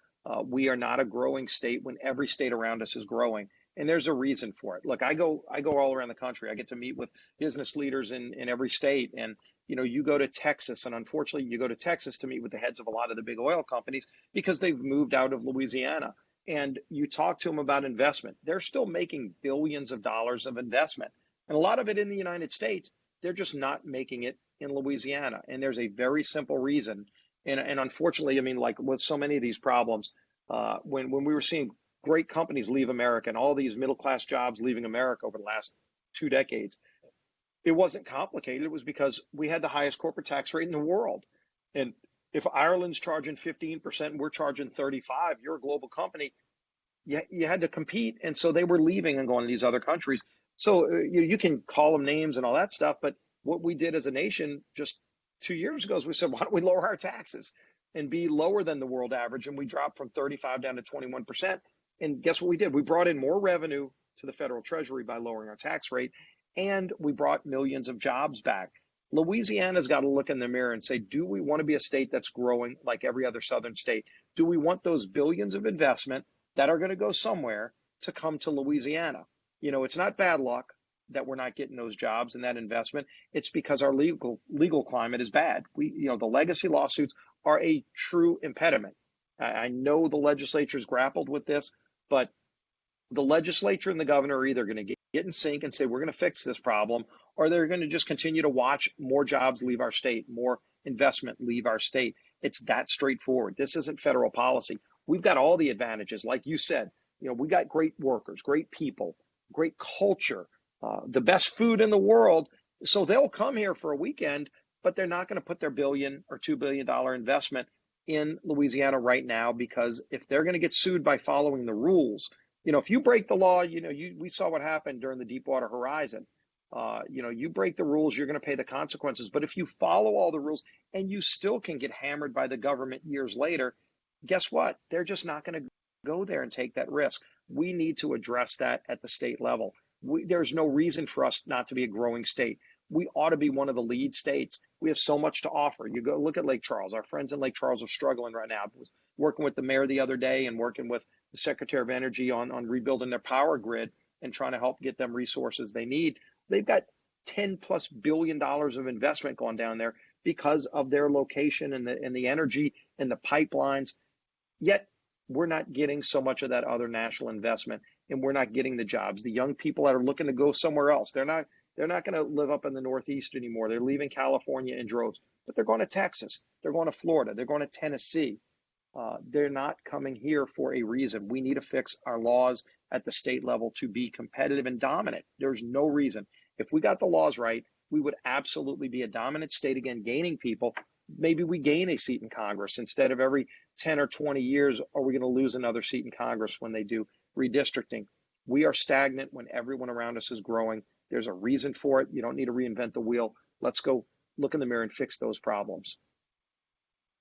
we are not a growing state when every state around us is growing. And there's a reason for it. Look, I go all around the country. I get to meet with business leaders in every state. And, you go to Texas, and unfortunately you go to Texas to meet with the heads of a lot of the big oil companies because they've moved out of Louisiana. And you talk to them about investment. They're still making billions of dollars of investment. And a lot of it in the United States. They're just not making it in Louisiana. And there's a very simple reason. And unfortunately, I mean, like with so many of these problems, when we were seeing great companies leave America and all these middle-class jobs leaving America over the last 2 decades, it wasn't complicated. It was because we had the highest corporate tax rate in the world. And if Ireland's charging 15% and we're charging 35%, you're a global company, you had to compete. And so they were leaving and going to these other countries. So you can call them names and all that stuff. But what we did as a nation just 2 years ago is we said, why don't we lower our taxes and be lower than the world average? And we dropped from 35 down to 21%. And guess what we did? We brought in more revenue to the federal treasury by lowering our tax rate, and we brought millions of jobs back. Louisiana's got to look in the mirror and say, do we want to be a state that's growing like every other southern state? Do we want those billions of investment that are going to go somewhere to come to Louisiana? It's not bad luck that we're not getting those jobs and that investment. It's because our legal climate is bad. The legacy lawsuits are a true impediment. I know the legislature's grappled with this, but the legislature and the governor are either going to get in sync and say, we're going to fix this problem, or they're going to just continue to watch more jobs leave our state, more investment leave our state. It's that straightforward. This isn't federal policy. We've got all the advantages. Like you said, we got great workers, great people, great culture, the best food in the world. So they'll come here for a weekend, but they're not going to put their $1 billion or $2 billion investment in Louisiana right now, because if they're going to get sued by following the rules, if you break the law, we saw what happened during the Deepwater Horizon. You break the rules, you're going to pay the consequences. But if you follow all the rules and you still can get hammered by the government years later, guess what? They're just not going to go there and take that risk. We need to address that at the state level. There's no reason for us not to be a growing state. We ought to be one of the lead states. We have so much to offer. You go look at Lake Charles. Our friends in Lake Charles are struggling right now. I was working with the mayor the other day and working with the Secretary of Energy on rebuilding their power grid and trying to help get them resources they need. They've got $10+ billion of investment going down there because of their location and the energy and the pipelines. Yet we're not getting so much of that other national investment, and we're not getting the jobs. The young people that are looking to go somewhere else, they're not going to live up in the Northeast anymore. They're leaving California in droves, but they're going to Texas. They're going to Florida. They're going to Tennessee. They're not coming here for a reason. We need to fix our laws at the state level to be competitive and dominant. There's no reason. If we got the laws right, we would absolutely be a dominant state again, gaining people. Maybe we gain a seat in Congress instead of every 10 or 20 years. Are we going to lose another seat in Congress when they do redistricting? We are stagnant when everyone around us is growing. There's a reason for it. You don't need to reinvent the wheel. Let's go look in the mirror and fix those problems.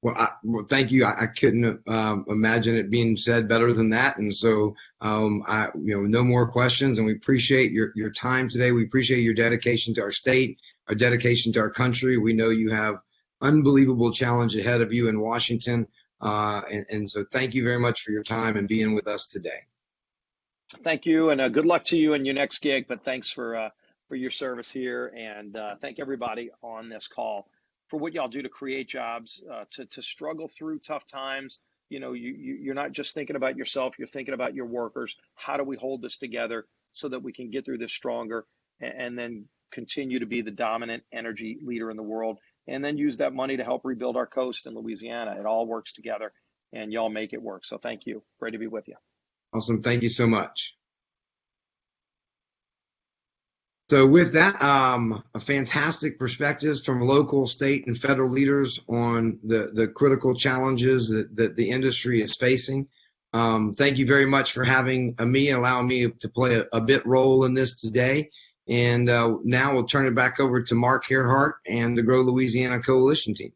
Well, thank you. I couldn't imagine it being said better than that. And so, no more questions. And we appreciate your time today. We appreciate your dedication to our state, our dedication to our country. We know you have unbelievable challenge ahead of you in Washington. And so thank you very much for your time and being with us today. Thank you. And good luck to you in your next gig. But thanks for your service here. And thank everybody on this call for what y'all do to create jobs, to struggle through tough times. You're not just thinking about yourself, you're thinking about your workers. How do we hold this together so that we can get through this stronger and then continue to be the dominant energy leader in the world, and then use that money to help rebuild our coast in Louisiana? It all works together, and y'all make it work. So thank you. Great to be with you. Awesome. Thank you so much. So with that, a fantastic perspectives from local, state, and federal leaders on the critical challenges that the industry is facing. Thank you very much for having me and allowing me to play a bit role in this today. And now we'll turn it back over to Mark Gerhardt and the Grow Louisiana Coalition team.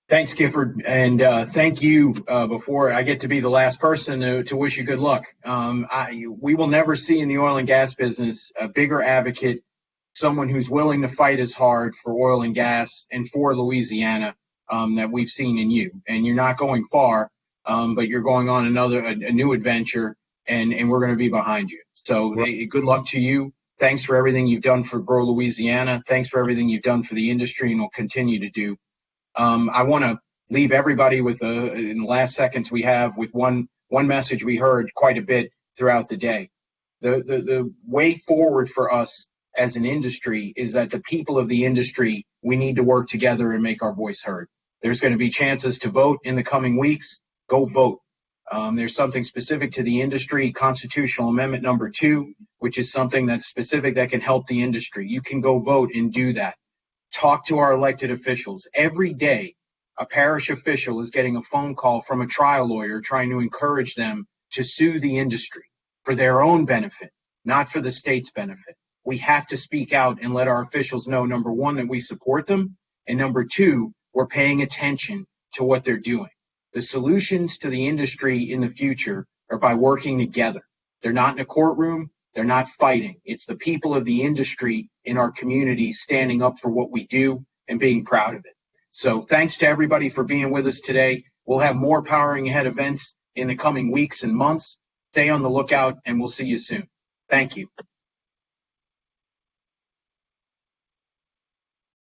Thanks, Gifford, and thank you. Before I get to be the last person to wish you good luck, we will never see in the oil and gas business a bigger advocate, someone who's willing to fight as hard for oil and gas and for Louisiana that we've seen in you. And you're not going far, but you're going on a new adventure, and we're going to be behind you. So good luck to you. Thanks for everything you've done for Grow Louisiana. Thanks for everything you've done for the industry and will continue to do. I want to leave everybody with in the last seconds we have with one message we heard quite a bit throughout the day. The way forward for us as an industry is that the people of the industry, we need to work together and make our voice heard. There's going to be chances to vote in the coming weeks. Go vote. There's something specific to the industry, Constitutional Amendment number 2, which is something that's specific that can help the industry. You can go vote and do that. Talk to our elected officials. Every day, a parish official is getting a phone call from a trial lawyer trying to encourage them to sue the industry for their own benefit, not for the state's benefit. We have to speak out and let our officials know, number one, that we support them, and number two, we're paying attention to what they're doing. The solutions to the industry in the future are by working together. They're not in a courtroom. They're not fighting. It's the people of the industry in our community standing up for what we do and being proud of it. So thanks to everybody for being with us today. We'll have more Powering Ahead events in the coming weeks and months. Stay on the lookout, and we'll see you soon. Thank you.